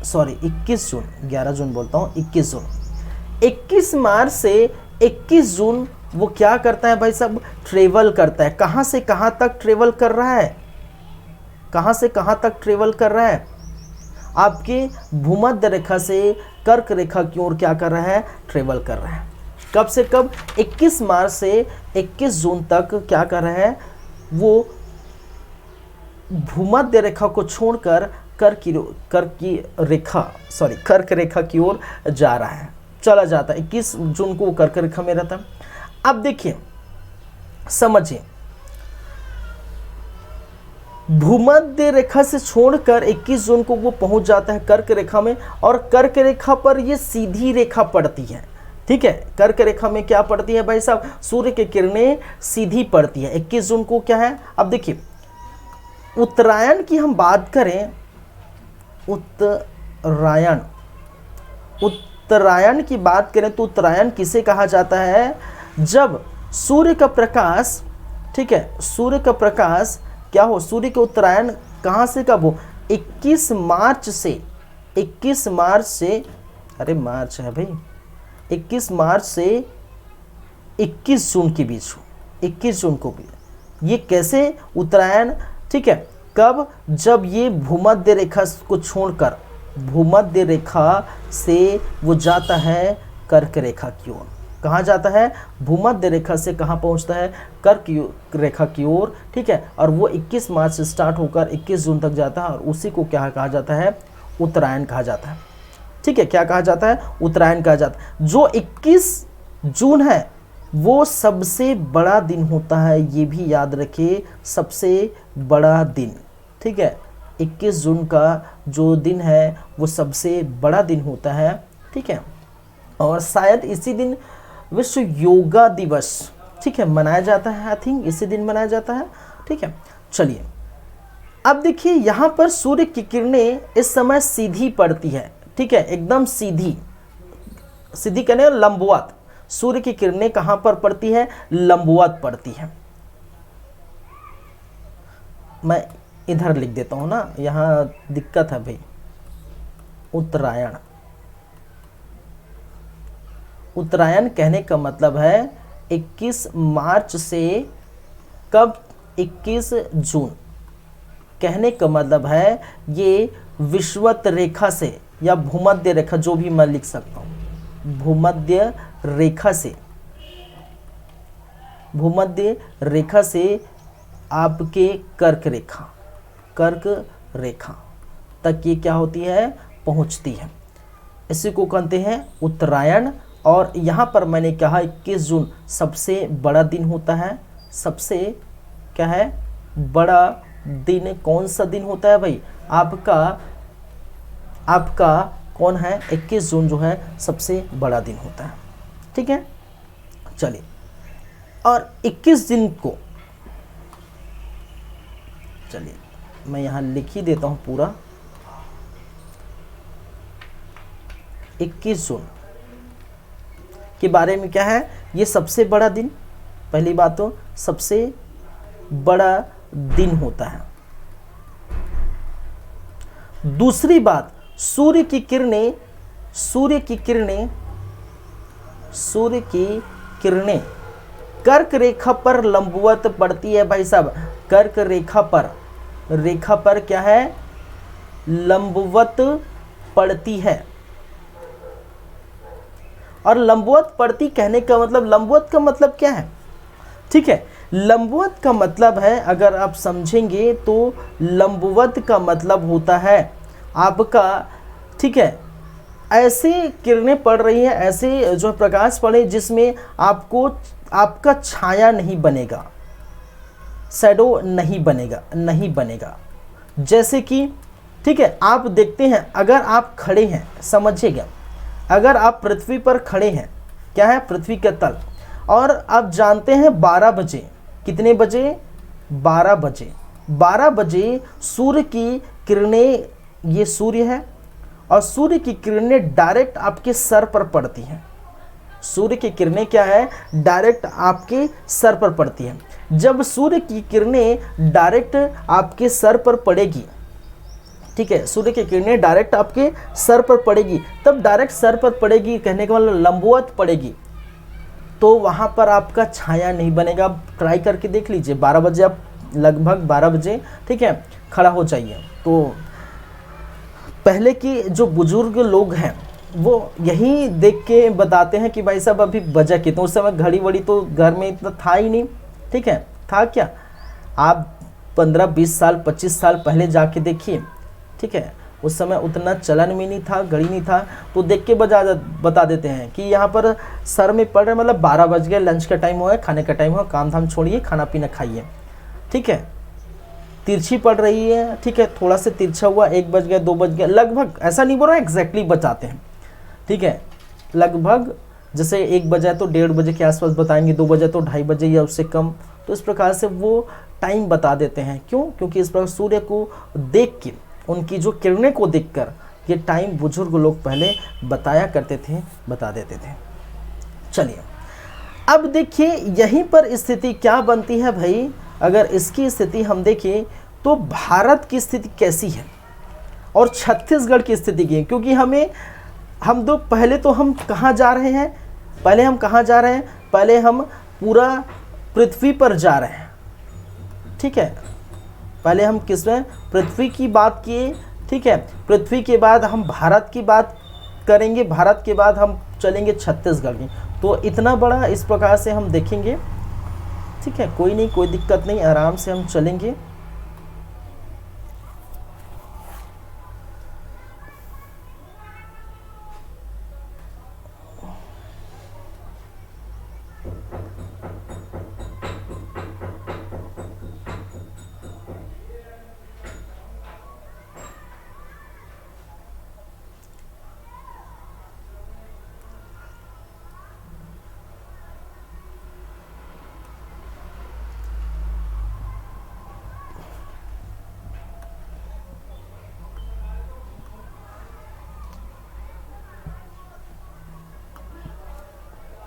सॉरी 21 जून, 11 जून बोलता हूं, 21 जून, 21 मार्च से 21 जून वो क्या करता है भाई साहब, ट्रेवल करता है। कहां से कहां तक ट्रेवल कर रहा है, कहां से कहां तक ट्रेवल कर रहा है, आपके भूमध्य रेखा से कर्क रेखा की ओर क्या कर रहा है, ट्रेवल कर रहा है। कब से कब, 21 मार्च से 21 जून तक क्या कर रहा है, वो भूमध्य रेखा को छोड़कर कर्क रेखा की ओर जा रहा है, चला जाता है। 21 जून को कर्क रेखा में रहता है। अब देखिए समझिए, भूमध्य रेखा से छोड़कर 21 जून को वो पहुंच जाता है कर्क रेखा में, और कर्क रेखा पर ये सीधी रेखा पड़ती है। ठीक है, कर्क रेखा में क्या पड़ती है भाई साहब, सूर्य की किरणें सीधी पड़ती है। 21 जून को क्या है, अब देखिए उत्तरायण की हम बात करें, उत्तरायण की बात करें तो उत्तरायण किसे कहा जाता है, जब सूर्य का प्रकाश ठीक है, सूर्य का प्रकाश क्या हो, सूर्य के उत्तरायण कहाँ से कब हो, 21 मार्च से, 21 मार्च से, अरे मार्च है भाई, 21 मार्च से 21 जून के बीच हो, 21 जून को भी। ये कैसे उत्तरायण, ठीक है, कब, जब ये भूमध्य रेखा को छोड़कर भूमध्य रेखा से वो जाता है कर्क रेखा की ओर। कहाँ जाता है, भूमध्य रेखा से कहाँ पहुँचता है, कर्क रेखा की ओर, ठीक है। और वो 21 मार्च से स्टार्ट होकर 21 जून तक जाता है और उसी को क्या कहा जाता है, उत्तरायण कहा जाता है, ठीक है। क्या कहा जाता है, उत्तरायण कहा जाता है। जो 21 जून है वो सबसे बड़ा दिन होता है, ये भी याद रखिए, सबसे बड़ा दिन, ठीक है। 21 जून का जो दिन है वो सबसे बड़ा दिन होता है, ठीक है। और शायद इसी दिन विश्व योगा दिवस, ठीक है, मनाया जाता है, आई थिंक इसी दिन मनाया जाता है, ठीक है। चलिए अब देखिए यहाँ पर सूर्य की किरणें इस समय सीधी पड़ती है, ठीक है, एकदम सीधी, सीधी कहने लंबवत। सूर्य की किरणें कहाँ पर पड़ती है, लंबवत पड़ती है। मैं इधर लिख देता हूँ ना, यहाँ दिक्कत है भाई। उत्तरायण, उत्तरायण कहने का मतलब है 21 मार्च से कब, 21 जून। कहने का मतलब है ये विषुवत रेखा से या भूमध्य रेखा, जो भी मैं लिख सकता हूँ, भूमध्य रेखा से, भूमध्य रेखा से आपके कर्क रेखा, कर्क रेखा तक ये क्या होती है, पहुंचती है। इसी को कहते हैं उत्तरायण। और यहाँ पर मैंने कहा 21 जून सबसे बड़ा दिन होता है, सबसे क्या है, बड़ा दिन। कौन सा दिन होता है भाई, आपका कौन है, 21 जून जो है सबसे बड़ा दिन होता है, ठीक है। चलिए, और 21 दिन को, चलिए मैं यहाँ लिख ही देता हूँ पूरा, 21 जून के बारे में क्या है, ये सबसे बड़ा दिन, पहली बात तो सबसे बड़ा दिन होता है। दूसरी बात, सूर्य की किरणें, सूर्य की किरणें, सूर्य की किरणें कर्क रेखा पर लंबवत पड़ती है भाई साहब। कर्क रेखा पर, रेखा पर क्या है, लंबवत पड़ती है। और लंबवत पड़ती कहने का मतलब, लंबवत का मतलब क्या है, ठीक है। लंबवत का मतलब है, अगर आप समझेंगे तो लंबवत का मतलब होता है आपका, ठीक है, ऐसे किरणें पड़ रही हैं, ऐसे जो प्रकाश पड़े जिसमें आपको, आपका छाया नहीं बनेगा, शैडो नहीं बनेगा, नहीं बनेगा। जैसे कि, ठीक है, आप देखते हैं, अगर आप खड़े हैं, समझिएगा, अगर आप पृथ्वी पर खड़े हैं, क्या है, पृथ्वी का तल, और आप जानते हैं 12 बजे, कितने बजे, 12 बजे, 12 बजे सूर्य की किरणें, ये सूर्य है, और सूर्य की किरणें डायरेक्ट आपके सर पर पड़ती हैं। सूर्य की किरणें क्या है, डायरेक्ट आपके सर पर पड़ती हैं। जब सूर्य की किरणें डायरेक्ट आपके सर पर पड़ेगी, ठीक है, सूर्य की किरणें डायरेक्ट आपके सर पर पड़ेगी, तब डायरेक्ट सर पर पड़ेगी कहने का मतलब लंबवत पड़ेगी, तो वहाँ पर आपका छाया नहीं बनेगा। आप ट्राई करके देख लीजिए, 12 बजे आप, लगभग 12 बजे, ठीक है, खड़ा हो जाइए। तो पहले की जो बुजुर्ग लोग हैं वो यही देख के बताते हैं कि भाई साहब अभी बजा कितना, उस समय घड़ी वड़ी तो घर में इतना था ही नहीं, ठीक है, था क्या, आप 15-20 साल 25 साल पहले जाके देखिए, ठीक है, उस समय उतना चलन में नहीं था, घड़ी नहीं था, तो देख के बता देते हैं कि यहाँ पर सर में पड़ रहे, मतलब 12 बज गए, लंच का टाइम हुआ है, खाने का टाइम हुआ, काम धाम छोड़िए, खाना पीना खाइए, ठीक है। तिरछी पड़ रही है, ठीक है, थोड़ा सा तिरछा हुआ, 1 बज गया, 2 बज गया, लगभग, ऐसा नहीं बोल रहा एग्जैक्टली बताते हैं, ठीक है, लगभग, जैसे 1 बजा तो 1:30 बजे के आसपास बताएंगे, 2 बजे तो 2:30 बजे या उससे कम, तो इस प्रकार से वो टाइम बता देते हैं। क्यों, क्योंकि इस प्रकार सूर्य को देख के, उनकी जो किरणें को देखकर ये टाइम बुजुर्ग लोग पहले बताया करते थे, बता देते थे। चलिए अब देखिए यहीं पर स्थिति क्या बनती है भाई, अगर इसकी स्थिति हम देखें तो भारत की स्थिति कैसी है और छत्तीसगढ़ की स्थिति की है, क्योंकि हम दो पहले तो हम कहाँ जा रहे हैं, पहले हम कहाँ जा रहे हैं, पहले हम पूरा पृथ्वी पर जा रहे हैं, ठीक है। पहले हम किसमें, पृथ्वी की बात किए, ठीक है। पृथ्वी के बाद हम भारत की बात करेंगे, भारत के बाद हम चलेंगे छत्तीसगढ़ की। तो इतना बड़ा इस प्रकार से हम देखेंगे, ठीक है। कोई नहीं, कोई दिक्कत नहीं, आराम से हम चलेंगे।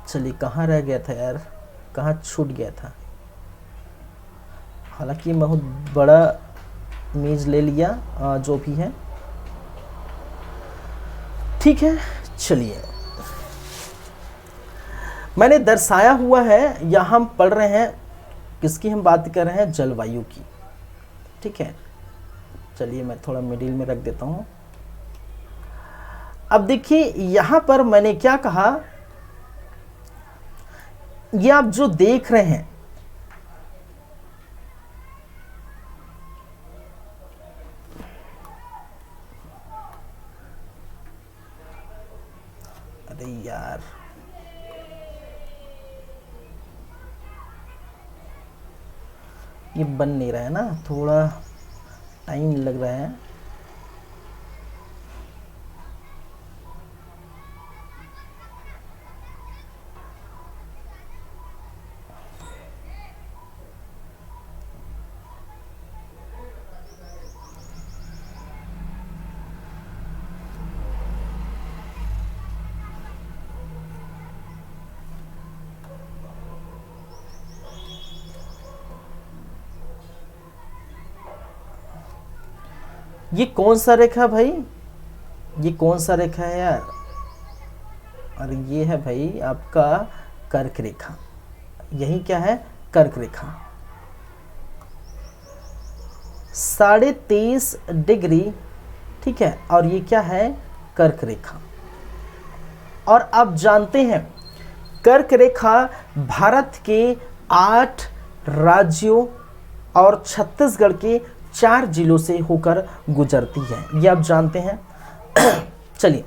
चलिए, कहाँ रह गया था यार, कहाँ छूट गया था। हालांकि बहुत बड़ा इमेज ले लिया, जो भी है ठीक है। चलिए, मैंने दर्शाया हुआ है, यहाँ हम पढ़ रहे हैं किसकी, हम बात कर रहे हैं जलवायु की, ठीक है। चलिए मैं थोड़ा मिडिल में रख देता हूँ। अब देखिए यहाँ पर मैंने क्या कहा, ये आप जो देख रहे हैं, अरे यार ये बन नहीं रहा है ना, थोड़ा टाइम लग रहा है। ये कौन सा रेखा भाई, ये कौन सा रेखा है यार, और ये है भाई आपका कर्क रेखा। यही क्या है, कर्क रेखा। 23.5 डिग्री, ठीक है। और ये क्या है, कर्क रेखा। और आप जानते हैं कर्क रेखा भारत के 8 राज्यों और छत्तीसगढ़ के 4 जिलों से होकर गुजरती है, ये आप जानते हैं। चलिए,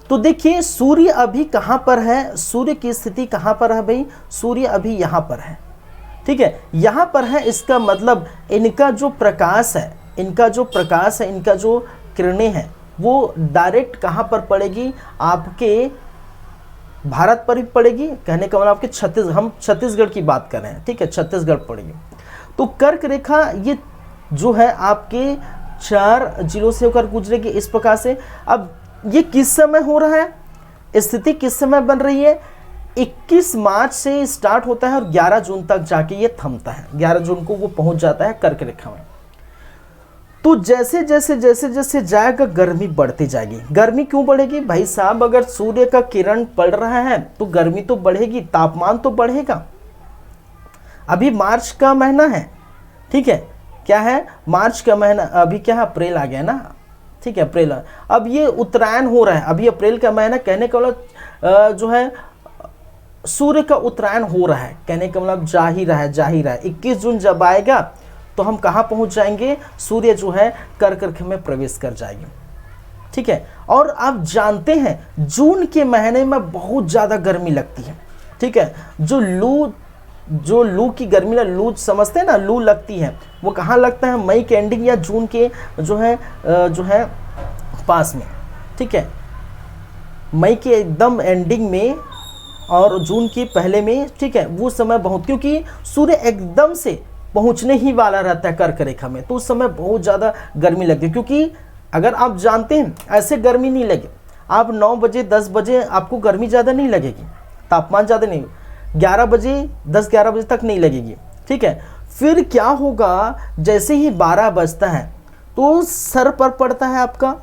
तो देखिए सूर्य अभी कहाँ पर है, सूर्य की स्थिति कहाँ पर है भाई, सूर्य अभी यहाँ पर है, ठीक है। यहाँ पर है, इसका मतलब इनका जो प्रकाश है, इनका जो प्रकाश है, इनका जो किरणें हैं, वो डायरेक्ट कहाँ पर पड़ेगी, आपके भारत पर ही पड़ेगी। कहने का मतलब आपके हम छत्तीसगढ़ की बात कर रहे हैं, ठीक है, छत्तीसगढ़ पड़ेगी। तो कर्क रेखा ये जो है आपके 4 जिलों से होकर गुजरेगी इस प्रकार से। अब ये किस समय हो रहा है, स्थिति किस समय बन रही है, 21 मार्च से स्टार्ट होता है और 11 जून तक जाके ये थमता है, 11 जून को वो पहुंच जाता है कर्क रेखा में। तो जैसे जैसे जैसे जैसे जाएगा गर्मी बढ़ती जाएगी। गर्मी क्यों बढ़ेगी भाई साहब, अगर सूर्य का किरण पड़ रहा है तो गर्मी तो बढ़ेगी, तापमान तो बढ़ेगा। अभी मार्च का महीना है, ठीक है, क्या है, मार्च का महीना, अभी क्या है, अप्रैल आ गया ना, ठीक है, अप्रैल। अब ये उत्तरायण हो रहा है, अभी अप्रैल का महीना, कहने का मतलब जो है सूर्य का उत्तरायण हो रहा है, कहने का मतलब जा ही रहा है, जा ही रहा है। 21 जून जब आएगा तो हम कहाँ पहुँच जाएंगे, सूर्य जो है कर्क रेखा में प्रवेश कर जाएगी, ठीक है। और आप जानते हैं जून के महीने में बहुत ज़्यादा गर्मी लगती है, ठीक है। जो लू की गर्मी ना, लू समझते हैं ना, लू लगती है, वो कहाँ लगता है, मई के एंडिंग या जून के जो है पास में, ठीक है, मई के एकदम एंडिंग में और जून के पहले में, ठीक है, वो समय बहुत, क्योंकि सूर्य एकदम से पहुंचने ही वाला रहता है कर्क रेखा में, तो उस समय बहुत ज़्यादा गर्मी लगती है। क्योंकि अगर आप जानते हैं ऐसे गर्मी नहीं लगे, आप 9 बजे 10 बजे आपको गर्मी ज़्यादा नहीं लगेगी, तापमान ज़्यादा नहीं, 11 बजे 10-11 बजे तक नहीं लगेगी, ठीक है। फिर क्या होगा, जैसे ही 12 बजता है तो सर पर पड़ता है आपका,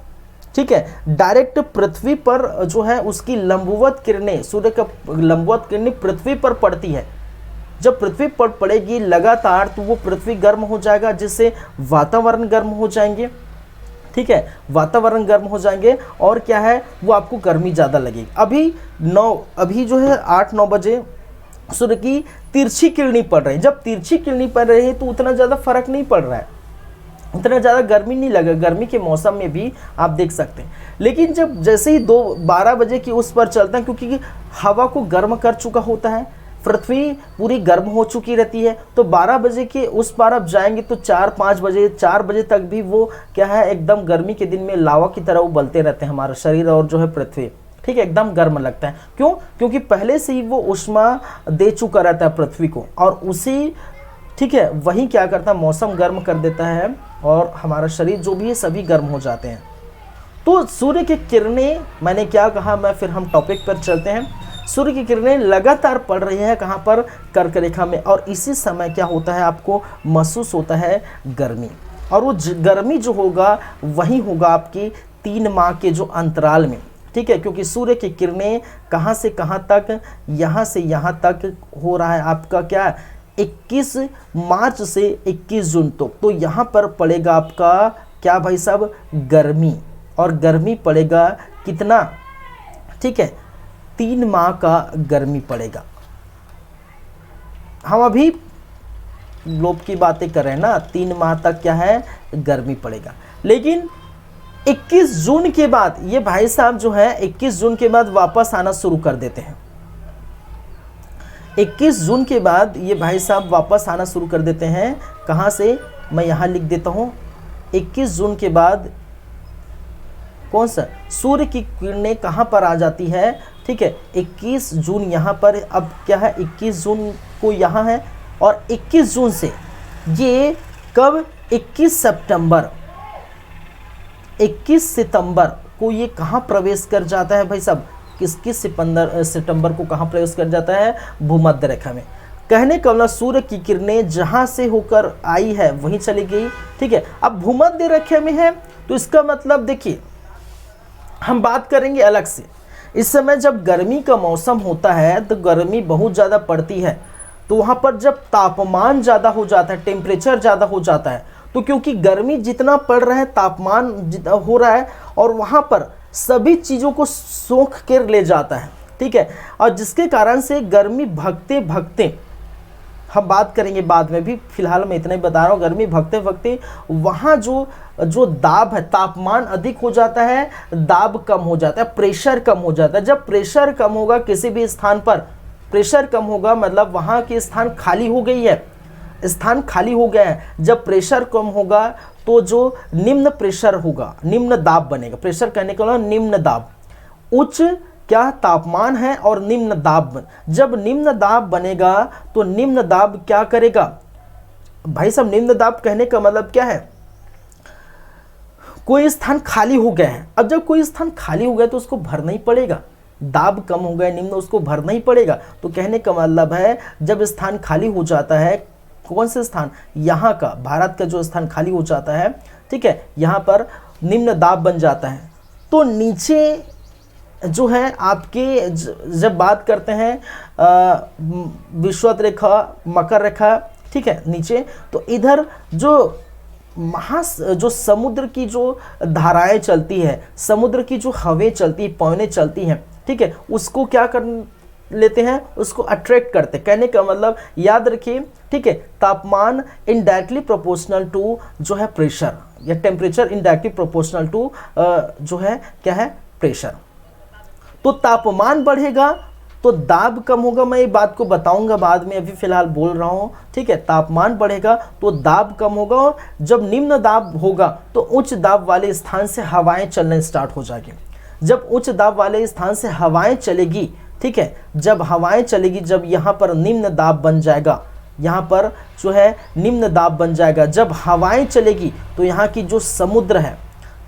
ठीक है, डायरेक्ट पृथ्वी पर जो है उसकी लंबवत किरणें, सूर्य का लंबवत किरणें पृथ्वी पर पड़ती है। जब पृथ्वी पर पड़ेगी लगातार तो वो पृथ्वी गर्म हो जाएगा, जिससे वातावरण गर्म हो जाएंगे, ठीक है, वातावरण गर्म हो जाएंगे और क्या है वो आपको गर्मी ज़्यादा लगेगी। अभी जो है 8-9 बजे सूर्य की तिरछी किरणें पड़ रही है। जब तिरछी किरणें पड़ रही है तो उतना ज़्यादा फर्क नहीं पड़ रहा है, उतना ज़्यादा गर्मी नहीं लगा, गर्मी के मौसम में भी आप देख सकते हैं। लेकिन जब जैसे ही 12 बजे की उस पर चलता है, क्योंकि हवा को गर्म कर चुका होता है, पृथ्वी पूरी गर्म हो चुकी रहती है, तो 12 बजे के उस पार आप जाएंगे तो 4-5 बजे 4 बजे तक भी वो क्या है एकदम गर्मी के दिन में लावा की तरह उबलते रहते हैं हमारा शरीर और जो है पृथ्वी, ठीक है, एकदम गर्म लगता है। क्यों? क्योंकि पहले से ही वो ऊष्मा दे चुका रहता है पृथ्वी को, और उसी, ठीक है, वही क्या करता है मौसम गर्म कर देता है और हमारा शरीर जो भी है सभी गर्म हो जाते हैं। तो सूर्य की किरणें, मैंने क्या कहा, मैं फिर हम टॉपिक पर चलते हैं। सूर्य की किरणें लगातार पड़ रही है कहाँ पर, कर्क रेखा में, और इसी समय क्या होता है आपको महसूस होता है गर्मी, और वो गर्मी जो होगा वही होगा आपकी 3 माह के जो अंतराल में, ठीक है, क्योंकि सूर्य की किरणें कहाँ से कहाँ तक, यहाँ से यहाँ तक हो रहा है आपका क्या 21 मार्च से 21 जून तक। तो यहाँ पर पड़ेगा आपका क्या भाई साहब गर्मी, और गर्मी पड़ेगा कितना, ठीक है, 3 माह का गर्मी पड़ेगा। हम अभी ग्लोब की बातें कर रहे हैं ना, 3 माह तक क्या है गर्मी पड़ेगा। लेकिन 21 जून के बाद ये भाई साहब जो है 21 जून के बाद वापस आना शुरू कर देते हैं। 21 जून के बाद ये भाई साहब वापस आना शुरू कर देते हैं। कहाँ से, मैं यहाँ लिख देता हूँ, 21 जून के बाद कौन सा सूर्य की किरणें कहाँ पर आ जाती है, ठीक है, 21 जून यहाँ पर, अब क्या है 21 जून को यहाँ है, और 21 जून से ये कब 21 सितंबर को ये कहाँ प्रवेश कर जाता है भाई साहब, किस सितंबर को कहाँ प्रवेश कर जाता है, भूमध्य रेखा में। कहने का मतलब सूर्य की किरणें जहाँ से होकर आई है वहीं चली गई, ठीक है। अब भूमध्य रेखा में है तो इसका मतलब देखिए हम बात करेंगे अलग से। इस समय जब गर्मी का मौसम होता है तो गर्मी बहुत ज़्यादा पड़ती है, तो वहाँ पर जब तापमान ज़्यादा हो जाता है, टेम्परेचर ज़्यादा हो जाता है, तो क्योंकि गर्मी जितना पड़ रहा है तापमान जितना हो रहा है, और वहाँ पर सभी चीज़ों को सोख कर ले जाता है, ठीक है, और जिसके कारण से गर्मी भगते भगते, हम बात करेंगे बाद में भी, फिलहाल मैं इतना ही बता रहा हूँ, गर्मी भगते भगते वहाँ जो दाब है, तापमान अधिक हो जाता है, दाब कम हो जाता है, प्रेशर कम हो जाता है। जब प्रेशर कम होगा किसी भी स्थान पर, प्रेशर कम होगा मतलब वहाँ की स्थान खाली हो गई है, स्थान खाली हो गया है। जब प्रेशर कम होगा तो जो निम्न प्रेशर होगा, निम्न दाब बनेगा। प्रेशर कहने का मतलब निम्न दाब, उच्च क्या तापमान है और निम्न दाब। जब निम्न दाब बनेगा तो निम्न दाब क्या करेगा भाई साहब, निम्न दाब कहने का मतलब क्या है, कोई स्थान खाली हो गया है। अब जब कोई स्थान खाली हो गया तो उसको भरना ही पड़ेगा, दाब कम हो गया निम्न, उसको भरना ही पड़ेगा। तो कहने का मतलब है जब स्थान खाली हो जाता है, कौन से स्थान, यहाँ का भारत का जो स्थान खाली हो जाता है, ठीक है, यहाँ पर निम्न दाब बन जाता है। तो नीचे जो है आपके जब बात करते हैं विषुवत रेखा, मकर रेखा, ठीक है, नीचे, तो इधर जो जो समुद्र की जो धाराएं चलती है, समुद्र की जो हवें चलती है, पवनें चलती हैं, ठीक है, उसको क्या कर लेते हैं, उसको अट्रैक्ट करते। कहने का मतलब याद रखिए, ठीक है, तापमान इनडायरेक्टली प्रोपोर्शनल टू जो है प्रेशर, या टेम्परेचर इनडायरेक्टली प्रोपोर्शनल टू जो है क्या है प्रेशर। तो तापमान बढ़ेगा तो दाब कम होगा, मैं ये बात को बताऊंगा बाद में, अभी फिलहाल बोल रहा हूँ, ठीक है। तापमान बढ़ेगा तो दाब कम होगा, और जब निम्न दाब होगा तो उच्च दाब वाले स्थान से हवाएं चलने स्टार्ट हो जाएगी। जब उच्च दाब वाले स्थान से हवाएं चलेगी, ठीक है, जब हवाएं चलेगी, जब यहाँ पर निम्न दाब बन जाएगा, यहाँ पर जो है निम्न दाब बन जाएगा, जब हवाएं चलेगी तो यहाँ की जो समुद्र है,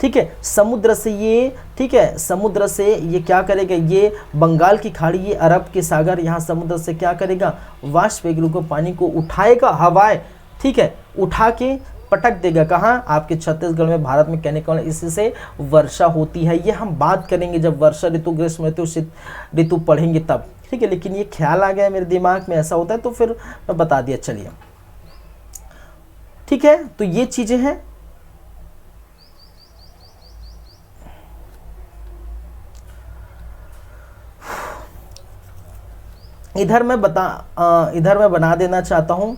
ठीक है, समुद्र से ये, ठीक है, समुद्र से ये क्या करेगा, ये बंगाल की खाड़ी, ये अरब के सागर, यहाँ समुद्र से क्या करेगा, वाष्प को, पानी को उठाएगा, हवाएं, ठीक है, उठा के पटक देगा कहाँ, आपके छत्तीसगढ़ में, भारत में कहने का, इसी से वर्षा होती है। ये हम बात करेंगे जब वर्षा ऋतु, ग्रीष्म ऋतु, शीत ऋतु पढ़ेंगे तब, ठीक है। लेकिन ये ख्याल आ गया मेरे दिमाग में, ऐसा होता है तो फिर मैं बता दिया, चलिए ठीक है। तो ये चीजें हैं। इधर मैं बना देना चाहता हूं,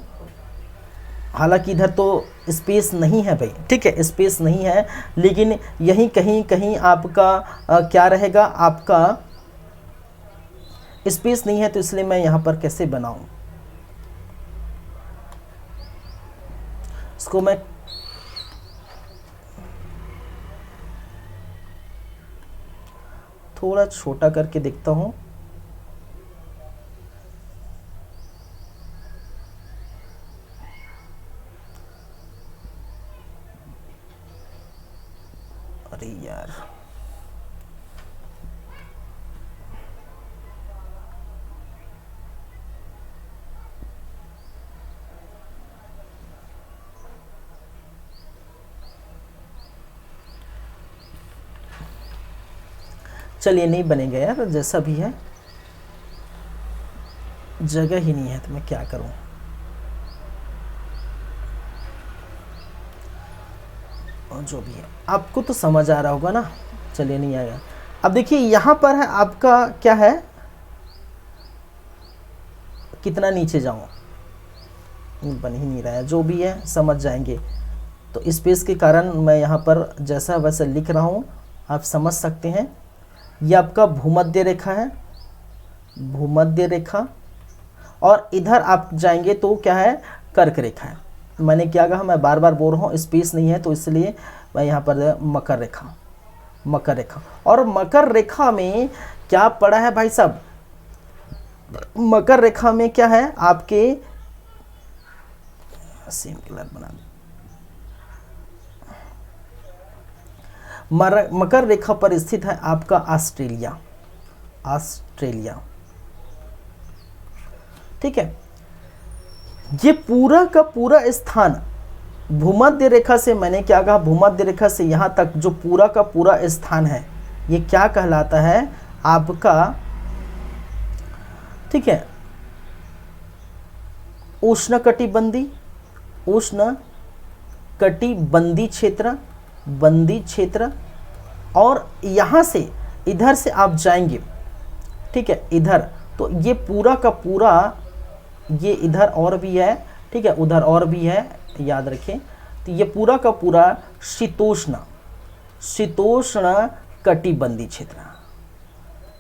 हालांकि इधर तो स्पेस नहीं है भाई, ठीक है, स्पेस नहीं है, लेकिन यहीं कहीं कहीं आपका क्या रहेगा, आपका स्पेस नहीं है, तो इसलिए मैं यहां पर कैसे बनाऊं इसको, मैं थोड़ा छोटा करके देखता हूं। अरे यार, चलिए नहीं बनेगा यार, जैसा भी है, जगह ही नहीं है तो मैं क्या करूं। और जो भी है आपको तो समझ आ रहा होगा ना, चलिए नहीं आएगा। अब देखिए यहाँ पर है आपका क्या है, कितना नीचे जाऊं, बन ही नहीं रहा है, जो भी है समझ जाएंगे। तो स्पेस के कारण मैं यहाँ पर जैसा वैसा लिख रहा हूँ, आप समझ सकते हैं। ये आपका भूमध्य रेखा है, भूमध्य रेखा, और इधर आप जाएंगे तो क्या है, कर्क रेखा है। मैंने क्या कहा, मैं बार बार बोल रहा हूँ, स्पेस नहीं है तो इसलिए मैं यहाँ पर मकर रेखा, मकर रेखा। और मकर रेखा में क्या पड़ा है भाई साहब, मकर रेखा में क्या है आपके, सेम कलर बना दो, मकर रेखा पर स्थित है आपका ऑस्ट्रेलिया, ऑस्ट्रेलिया, ठीक है। ये पूरा का पूरा स्थान भूमध्य रेखा से, मैंने क्या कहा, भूमध्य रेखा से यहां तक जो पूरा का पूरा स्थान है, ये क्या कहलाता है आपका, ठीक है, उष्णकटिबंधी, उष्णकटिबंधी क्षेत्र, बंदी क्षेत्र। और यहां से इधर से आप जाएंगे, ठीक है, इधर, तो ये पूरा का पूरा, ये इधर और भी है, ठीक है, उधर और भी है, याद रखें। तो ये पूरा का पूरा शीतोष्ण, शीतोष्ण कटिबंधी क्षेत्र,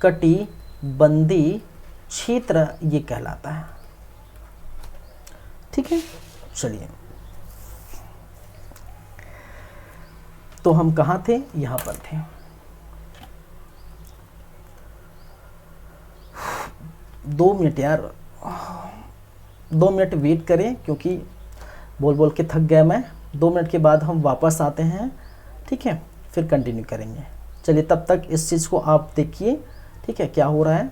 कटिबंधी क्षेत्र ये कहलाता है, ठीक है। चलिए, तो हम कहाँ थे, यहाँ पर थे। दो मिनट यार, 2 मिनट वेट करें, क्योंकि बोल बोल के थक गया मैं। 2 मिनट के बाद हम वापस आते हैं, ठीक है, फिर कंटिन्यू करेंगे। चलिए, तब तक इस चीज़ को आप देखिए, ठीक है, क्या हो रहा है।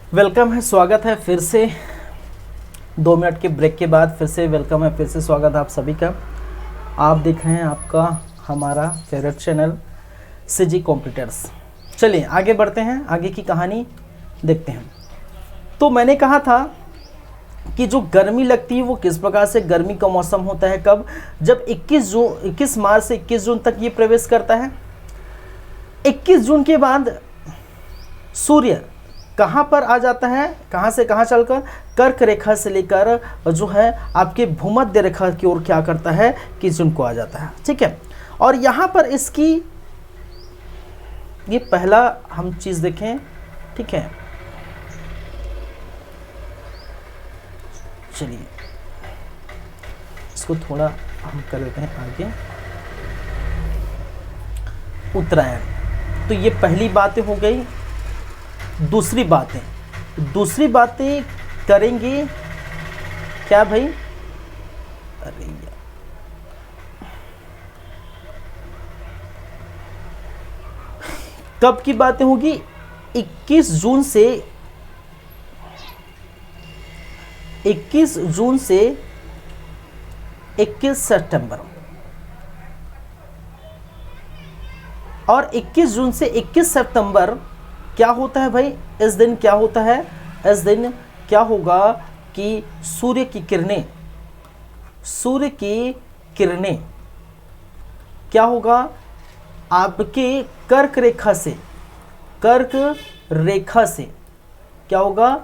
वेलकम है, स्वागत है फिर से 2 मिनट के ब्रेक के बाद फिर से वेलकम है, फिर से स्वागत है आप सभी का। आप देख रहे हैं आपका हमारा फेवरेट चैनल सीजी कॉम्पिटिटर्स। चलिए आगे बढ़ते हैं, आगे की कहानी देखते हैं। तो मैंने कहा था कि जो गर्मी लगती है वो किस प्रकार से गर्मी का मौसम होता है, कब, जब 21 मार्च से 21 जून तक ये प्रवेश करता है। 21 जून के बाद सूर्य कहाँ पर आ जाता है, कहाँ से कहाँ चलकर, कर्क रेखा से लेकर जो है आपके भूमध्य रेखा की ओर क्या करता है, 21 जून को आ जाता है। ठीक है, और यहाँ पर इसकी ये पहला हम चीज़ देखें। ठीक है, चलिए इसको थोड़ा हम कर देते हैं आगे। उत्तरायण, तो ये पहली बातें हो गई। दूसरी बातें करेंगे क्या भाई, अरे यार कब की बातें होगी, 21 जून से 21 सितंबर, और 21 जून से 21 सितंबर क्या होता है भाई, इस दिन क्या होता है, इस दिन क्या होगा कि सूर्य की किरणें क्या होगा आपके कर्क रेखा से क्या होगा,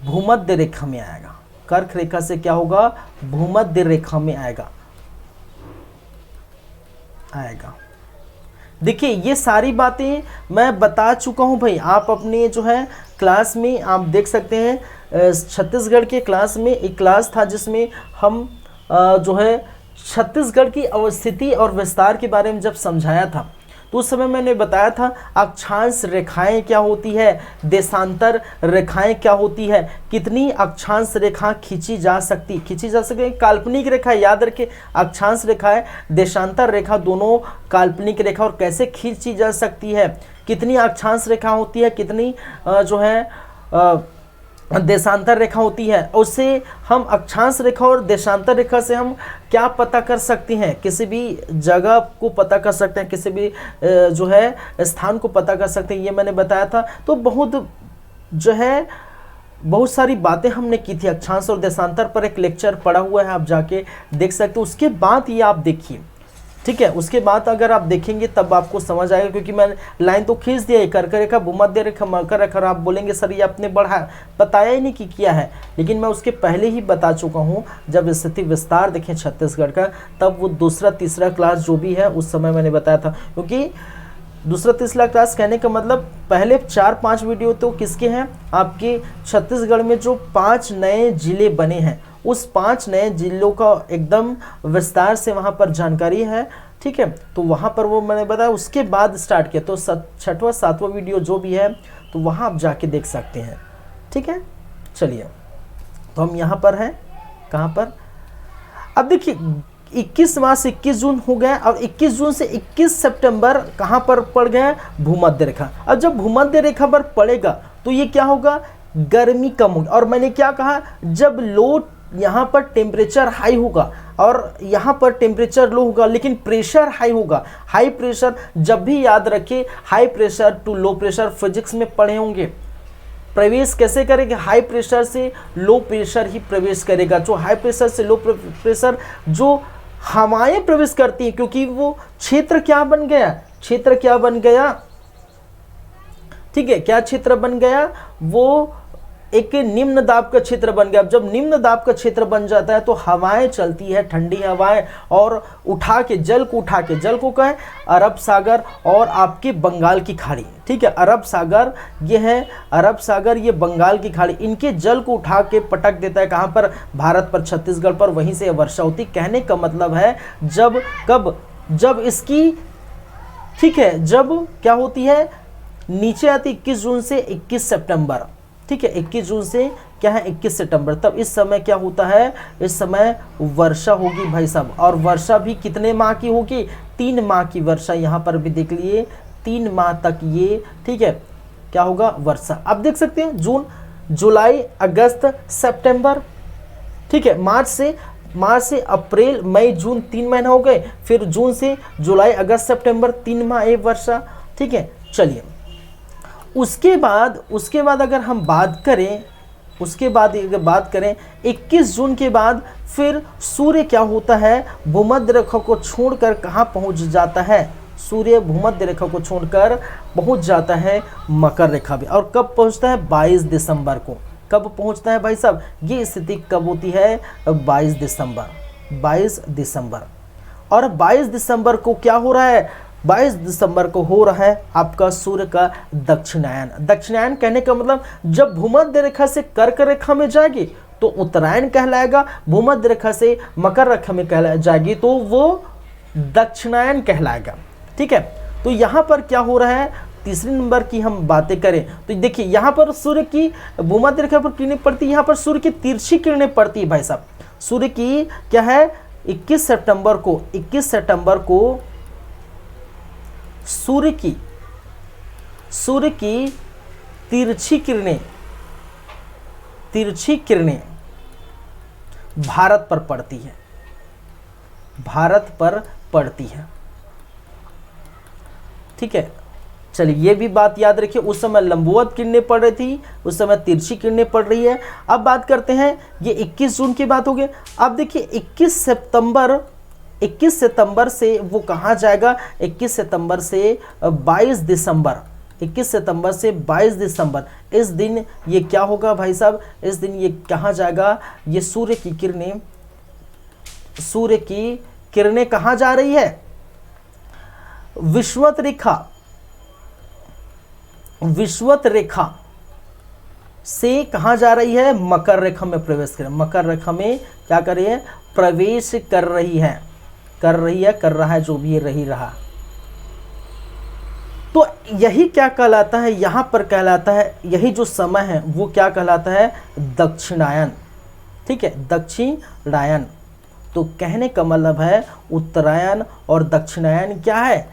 भूमध्य रेखा में आएगा। कर्क रेखा से क्या होगा, भूमध्य रेखा में आएगा। देखिए ये सारी बातें मैं बता चुका हूं भाई, आप अपने जो है क्लास में आप देख सकते हैं। छत्तीसगढ़ के क्लास में एक क्लास था जिसमें हम जो है छत्तीसगढ़ की अवस्थिति और विस्तार के बारे में जब समझाया था, तो उस समय मैंने बताया था अक्षांश रेखाएं क्या होती है, देशांतर रेखाएं क्या होती है, कितनी अक्षांश रेखा खींची जा सकती काल्पनिक रेखा, याद रखें अक्षांश रेखा है, देशांतर रेखा दोनों काल्पनिक रेखा, और कैसे खींची जा सकती है, कितनी अक्षांश रेखा होती है, कितनी जो है देशांतर रेखा होती है। उससे हम अक्षांश रेखा और देशांतर रेखा से हम क्या पता कर सकते हैं, किसी भी जगह को पता कर सकते हैं, किसी भी जो है स्थान को पता कर सकते हैं, ये मैंने बताया था। तो बहुत सारी बातें हमने की थी अक्षांश और देशांतर पर, एक लेक्चर पड़ा हुआ है, आप जाके देख सकते हो। उसके बाद ये आप देखिए, ठीक है, उसके बाद अगर आप देखेंगे तब आपको समझ आएगा, क्योंकि मैंने लाइन तो खींच दिया है, कर्क रेखा, भूमध्य रेखा, मकर रेखा। आप बोलेंगे सर ये आपने बताया ही नहीं कि किया है, लेकिन मैं उसके पहले ही बता चुका हूँ। जब स्थिति विस्तार देखें छत्तीसगढ़ का, तब वो दूसरा तीसरा क्लास जो भी है उस समय मैंने बताया था। क्योंकि दूसरा तीसरा क्लास कहने का मतलब पहले 4-5 वीडियो तो किसके हैं, आपके छत्तीसगढ़ में जो 5 नए जिले बने हैं, उस 5 नए जिलों का एकदम विस्तार से वहाँ पर जानकारी है। ठीक है, तो वहाँ पर वो मैंने बताया, उसके बाद स्टार्ट किया। तो 6वां 7वां वीडियो जो भी है तो वहाँ आप जाके देख सकते हैं। ठीक है, चलिए तो हम यहाँ पर हैं, कहाँ पर, अब देखिए 21 मार्च से 21 जून हो गया, और 21 जून से 21 सितंबर कहाँ पर पड़ गया, भूमध्य रेखा। अब जब भूमध्य रेखा पर पड़ेगा तो ये क्या होगा, गर्मी कम होगी। और मैंने क्या कहा, जब लो यहाँ पर टेम्परेचर हाई होगा और यहाँ पर टेम्परेचर लो होगा, लेकिन प्रेशर हाई होगा। हाई प्रेशर जब भी याद रखिए, high pressure to low pressure, physics में पढ़े होंगे। प्रवेश कैसे करेगा, हाई प्रेशर से लो प्रेशर ही प्रवेश करेगा। जो हाई प्रेशर से लो प्रेशर, जो हवाएं प्रवेश करती हैं, क्योंकि वो क्षेत्र क्या बन गया, ठीक है, क्या क्षेत्र बन गया, वो एक निम्न दाब का क्षेत्र बन गया। अब जब निम्न दाब का क्षेत्र बन जाता है तो हवाएं चलती है, ठंडी हवाएं, और जल को कहें अरब सागर और आपके बंगाल की खाड़ी। ठीक है, अरब सागर ये बंगाल की खाड़ी, इनके जल को उठा के पटक देता है कहाँ पर, भारत पर, छत्तीसगढ़ पर, वहीं से वर्षा होती। कहने का मतलब है जब इसकी, ठीक है, जब क्या होती है, नीचे आती 21 जून से 21 सितंबर। ठीक है, 21 जून से क्या है 21 सितंबर, तब इस समय क्या होता है, इस समय वर्षा होगी भाई साहब। और वर्षा भी कितने माह की होगी, 3 माह की वर्षा। यहाँ पर भी देख लिए 3 माह तक ये, ठीक है, क्या होगा, वर्षा। अब देख सकते हैं जून जुलाई, अगस्त, सितंबर, ठीक है। मार्च से अप्रैल, मई, जून 3 महीने हो गए, फिर जून से जुलाई, अगस्त, सितंबर 3 माह, 1 वर्षा, ठीक है। चलिए उसके बाद अगर हम बात करें, उसके बाद अगर बात करें 21 जून के बाद फिर सूर्य क्या होता है, भूमध्य रेखा को छोड़कर कहाँ पहुँच जाता है, सूर्य भूमध्य रेखा को छोड़कर पहुँच जाता है मकर रेखा में। और कब पहुँचता है, 22 दिसंबर को। कब पहुँचता है भाई साहब, ये स्थिति कब होती है, 22 दिसंबर। और 22 दिसंबर को क्या हो रहा है, 22 दिसंबर को हो रहा है आपका सूर्य का दक्षिणायन। दक्षिणायन कहने का मतलब जब भूमध्य रेखा से कर्क रेखा में जाएगी तो उत्तरायण कहलाएगा, भूमध्य रेखा से मकर रेखा में जाएगी तो वो दक्षिणायन कहलाएगा, ठीक है। तो यहाँ पर क्या हो रहा है, तीसरे नंबर की हम बातें करें तो देखिए यहाँ पर सूर्य की भूमध्य रेखा पर किरणें पड़ती है, यहाँ पर सूर्य की तिरछी किरणें पड़ती है भाई साहब। सूर्य की क्या है, 21 सितंबर को सूर्य की तिरछी किरणें भारत पर पड़ती है, ठीक है। चलिए ये भी बात याद रखिए, उस समय लंबवत किरणें पड़ रही थी, उस समय तिरछी किरणें पड़ रही है। अब बात करते हैं, ये 21 जून की बात हो गई। अब देखिए 21 सितंबर से वो कहाँ जाएगा, 21 सितंबर से 22 दिसंबर, इस दिन ये क्या होगा भाई साहब, इस दिन ये कहाँ जाएगा, ये सूर्य की किरणें कहाँ जा रही है, विषुवत रेखा से कहाँ जा रही है, मकर रेखा में प्रवेश कर, मकर रेखा में क्या कर रही है, प्रवेश कर रहा है, जो भी रही रहा। तो यही क्या कहलाता है, यहाँ पर कहलाता है, यही जो समय है वो क्या कहलाता है, दक्षिणायन, ठीक है, दक्षिणायन। तो कहने का मतलब है उत्तरायण और दक्षिणायन क्या है,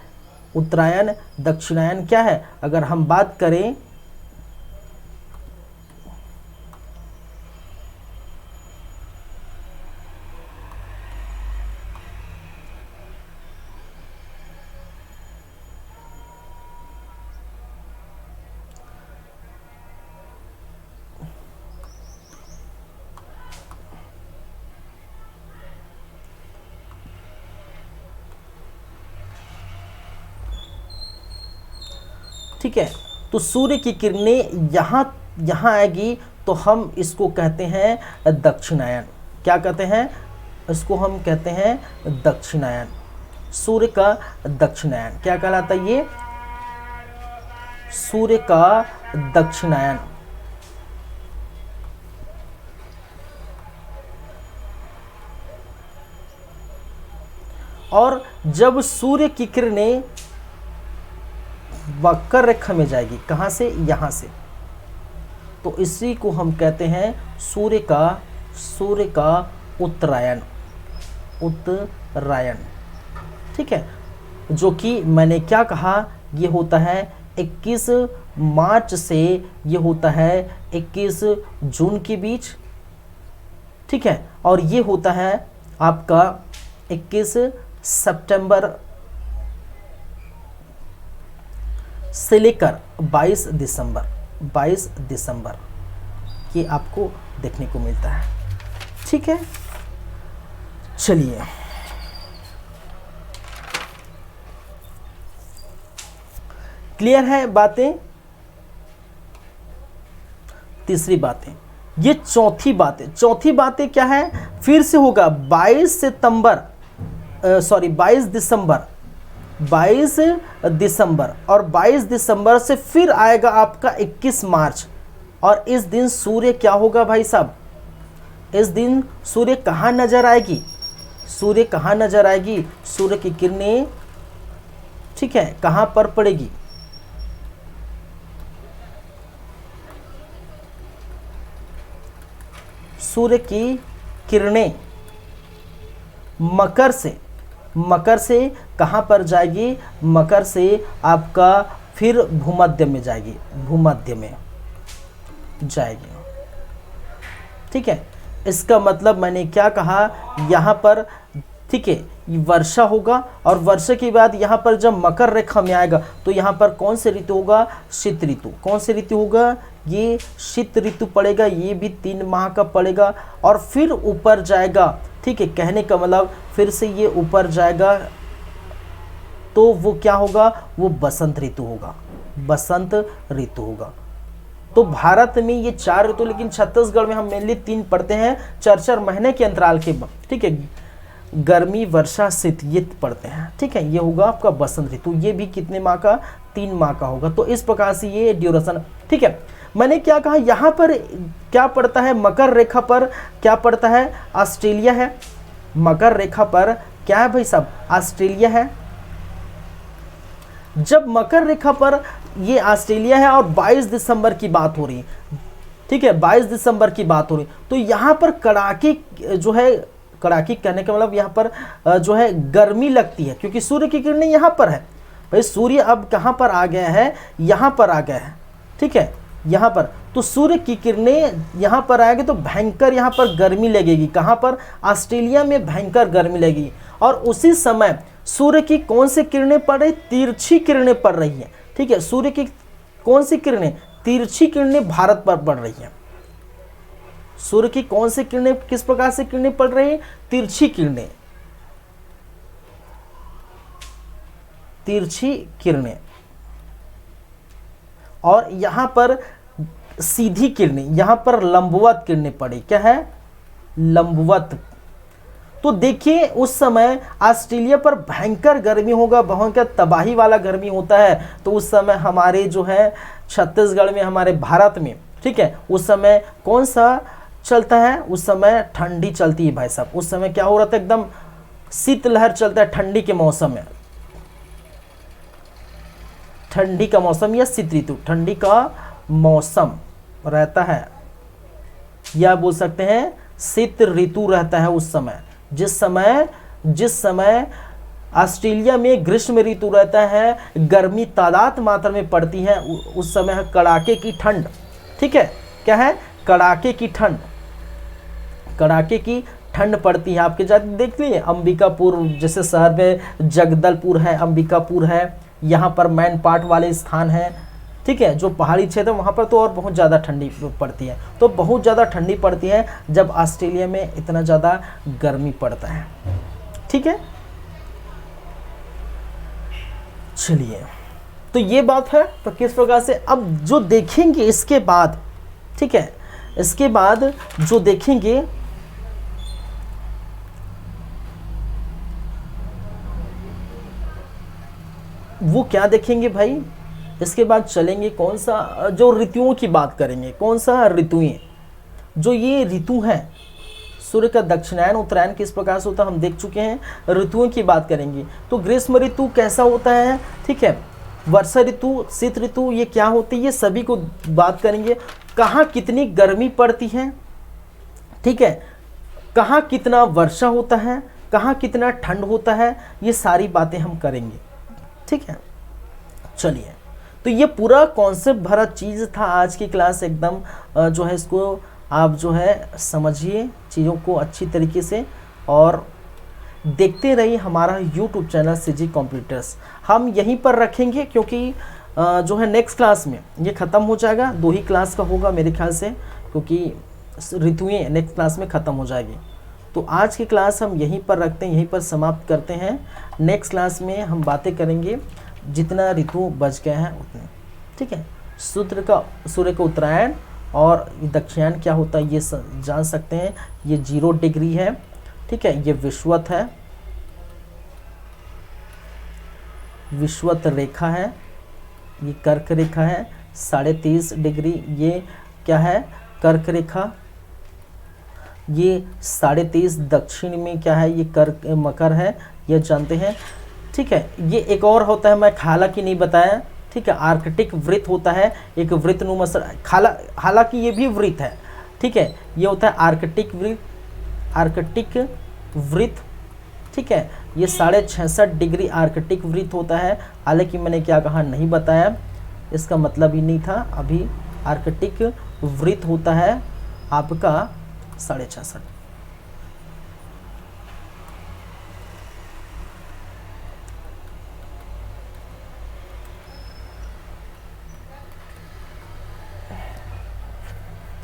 उत्तरायण दक्षिणायन क्या है। अगर हम बात करें ठीक है, तो सूर्य की किरणें यहाँ आएगी तो हम इसको कहते हैं दक्षिणायन। क्या कहते हैं, इसको हम कहते हैं दक्षिणायन, सूर्य का दक्षिणायन। क्या कहलाता है ये, सूर्य का दक्षिणायन। और जब सूर्य की किरणें मकर रेखा में जाएगी, कहाँ से, यहाँ से, तो इसी को हम कहते हैं सूर्य का उत्तरायण, ठीक है। जो कि मैंने क्या कहा, ये होता है 21 मार्च से ये होता है 21 जून के बीच, ठीक है। और ये होता है आपका 21 सितंबर से लेकर 22 दिसंबर ये आपको देखने को मिलता है, ठीक है। चलिए क्लियर है बातें। तीसरी बातें, ये चौथी बातें क्या है, फिर से होगा 22 दिसंबर और 22 दिसंबर से फिर आएगा आपका 21 मार्च। और इस दिन सूर्य क्या होगा भाई साहब, इस दिन सूर्य कहाँ नजर आएगी, सूर्य की किरणें, ठीक है, कहाँ पर पड़ेगी, सूर्य की किरणें मकर से कहाँ पर जाएगी, मकर से आपका फिर भूमध्य में जाएगी, ठीक है, इसका मतलब मैंने क्या कहा, यहाँ पर ठीक है वर्षा होगा, और वर्षा के बाद यहाँ पर जब मकर रेखा में आएगा तो यहाँ पर कौन से ऋतु होगा, शीत ऋतु। कौन से ऋतु होगा, ये शीत ऋतु पड़ेगा, ये भी 3 माह का पड़ेगा, और फिर ऊपर जाएगा। ठीक है, कहने का मतलब फिर से ये ऊपर जाएगा तो वो क्या होगा, वो बसंत ऋतु होगा, बसंत ऋतु होगा। तो भारत में ये 4 ऋतु, लेकिन छत्तीसगढ़ में हम मेनली 3 पढ़ते हैं 4-4 महीने के अंतराल के। ठीक है, गर्मी वर्षा शीत ये पढ़ते हैं। ठीक है, ये होगा आपका बसंत ऋतु, ये भी कितने माह का, 3 माह का होगा। तो इस प्रकार से ये ड्यूरेशन। ठीक है, मैंने क्या कहा, यहाँ पर क्या पड़ता है, मकर रेखा पर क्या पड़ता है, ऑस्ट्रेलिया है। मकर रेखा पर क्या है भाई साहब, ऑस्ट्रेलिया है। जब मकर रेखा पर ये ऑस्ट्रेलिया है और 22 दिसंबर की बात हो रही है, ठीक है 22 दिसंबर की बात हो रही, तो यहाँ पर कड़ाके जो है, कड़ाके कहने का मतलब यहाँ पर जो है गर्मी लगती है, क्योंकि सूर्य की किरणें यहाँ पर है। भाई सूर्य अब कहाँ पर आ गया है, यहाँ पर आ गया है। ठीक है, यहाँ पर तो सूर्य की किरणें यहाँ पर आएगी तो भयंकर यहाँ पर गर्मी लगेगी। कहाँ पर, ऑस्ट्रेलिया में भयंकर गर्मी लगेगी। और उसी समय सूर्य की कौन सी किरणें पड़ रही, तिरछी किरणें पड़ रही हैं। ठीक है, सूर्य की कौन सी किरणें, तिरछी किरणें भारत पर पड़ रही हैं। सूर्य की कौन सी किरणें, किस प्रकार से किरणें पड़ रही हैं, तिरछी किरणें, तिरछी किरणें। और यहां पर सीधी किरणें, यहां पर लंबवत किरणें पड़ी, क्या है, लंबवत। तो देखिए उस समय ऑस्ट्रेलिया पर भयंकर गर्मी होगा, भयंकर तबाही वाला गर्मी होता है। तो उस समय हमारे जो है छत्तीसगढ़ में, हमारे भारत में, ठीक है, उस समय कौन सा चलता है, उस समय ठंडी चलती है भाई साहब। उस समय क्या हो रहा था, एकदम शीतलहर चलता है ठंडी के मौसम में, ठंडी का मौसम या शीत ऋतु, ठंडी का मौसम रहता है, या बोल सकते हैं शीत ऋतु रहता है उस समय। जिस समय ऑस्ट्रेलिया में ग्रीष्म ऋतु रहता है, गर्मी तादाद मात्रा में पड़ती है, उस समय है कड़ाके की ठंड। ठीक है, क्या है, कड़ाके की ठंड, कड़ाके की ठंड पड़ती है। आपके जाति देख लीजिए, अंबिकापुर जैसे शहर में जगदलपुर है, अंबिकापुर है, यहाँ पर मैन पार्ट वाले स्थान हैं। ठीक है, जो पहाड़ी क्षेत्र वहाँ पर तो और बहुत ज़्यादा ठंडी पड़ती है। तो बहुत ज़्यादा ठंडी पड़ती है जब ऑस्ट्रेलिया में इतना ज़्यादा गर्मी पड़ता है। ठीक है, चलिए, तो ये बात है। तो किस प्रकार से अब जो देखेंगे इसके बाद, ठीक है, इसके बाद जो देखेंगे वो क्या देखेंगे भाई, इसके बाद चलेंगे कौन सा, जो ऋतुओं की बात करेंगे, कौन सा ऋतुएं, जो ये ऋतु हैं, सूर्य का दक्षिणायन उत्तरायण किस प्रकार से होता है हम देख चुके हैं। ऋतुओं की बात करेंगे तो ग्रीष्म ऋतु कैसा होता है, ठीक है, वर्षा ऋतु, शीत ऋतु ये क्या होती है, ये सभी को बात करेंगे। कहाँ कितनी गर्मी पड़ती है, ठीक है, कहाँ कितना वर्षा होता है, कहाँ कितना ठंड होता है, ये सारी बातें हम करेंगे। ठीक है, चलिए, तो ये पूरा कॉन्सेप्ट भरा चीज़ था आज की क्लास। एकदम जो है इसको आप जो है समझिए चीज़ों को अच्छी तरीके से, और देखते रहिए हमारा YouTube चैनल CG कंप्यूटर्स। हम यहीं पर रखेंगे क्योंकि जो है नेक्स्ट क्लास में ये ख़त्म हो जाएगा, 2 ही क्लास का होगा मेरे ख्याल से, क्योंकि ऋतुएं नेक्स्ट क्लास में ख़त्म हो जाएगी। तो आज की क्लास हम यहीं पर रखते हैं, यहीं पर समाप्त करते हैं। नेक्स्ट क्लास में हम बातें करेंगे जितना ऋतु बच गए हैं उतने। ठीक है, सूर्य का उत्तरायण और दक्षिणायन क्या होता है ये जान सकते हैं। ये 0 डिग्री है, ठीक है, ये विषुवत है, विषुवत रेखा है, ये कर्क रेखा है 33.5 डिग्री, ये क्या है, कर्क रेखा, ये 33.5 दक्षिण में क्या है, ये कर्क मकर है, ये जानते हैं। ठीक है, ये एक और होता है, मैं हालांकि नहीं बताया, ठीक है, आर्कटिक वृत्त होता है, एक वृत्तनुमा, हालांकि ये भी वृत्त है। ठीक है, ये होता है आर्कटिक वृत्त, आर्कटिक वृत्त। ठीक है, ये 66.5 डिग्री आर्कटिक वृत्त होता है। हालांकि मैंने क्या कहा नहीं बताया, इसका मतलब ही नहीं था। अभी आर्कटिक वृत्त होता है आपका 66.5।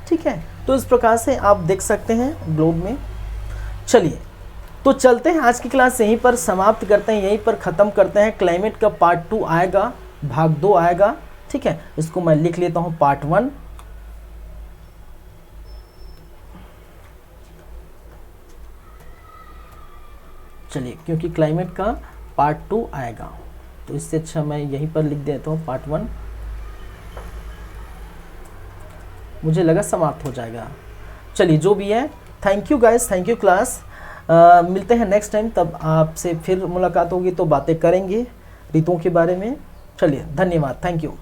ठीक है, तो इस प्रकार से आप देख सकते हैं ग्लोब में। चलिए तो चलते हैं, आज की क्लास यहीं पर समाप्त करते हैं, यहीं पर ख़त्म करते हैं। क्लाइमेट का पार्ट 2 आएगा, भाग 2 आएगा। ठीक है, इसको मैं लिख लेता हूं पार्ट 1। चलिए, क्योंकि क्लाइमेट का पार्ट 2 आएगा तो इससे अच्छा मैं यहीं पर लिख देता हूं पार्ट 1। मुझे लगा समाप्त हो जाएगा। चलिए जो भी है, thank you guys, thank you class. मिलते हैं नेक्स्ट टाइम, तब आपसे फिर मुलाकात होगी तो बातें करेंगे ऋतुओं के बारे में। चलिए धन्यवाद, थैंक यू।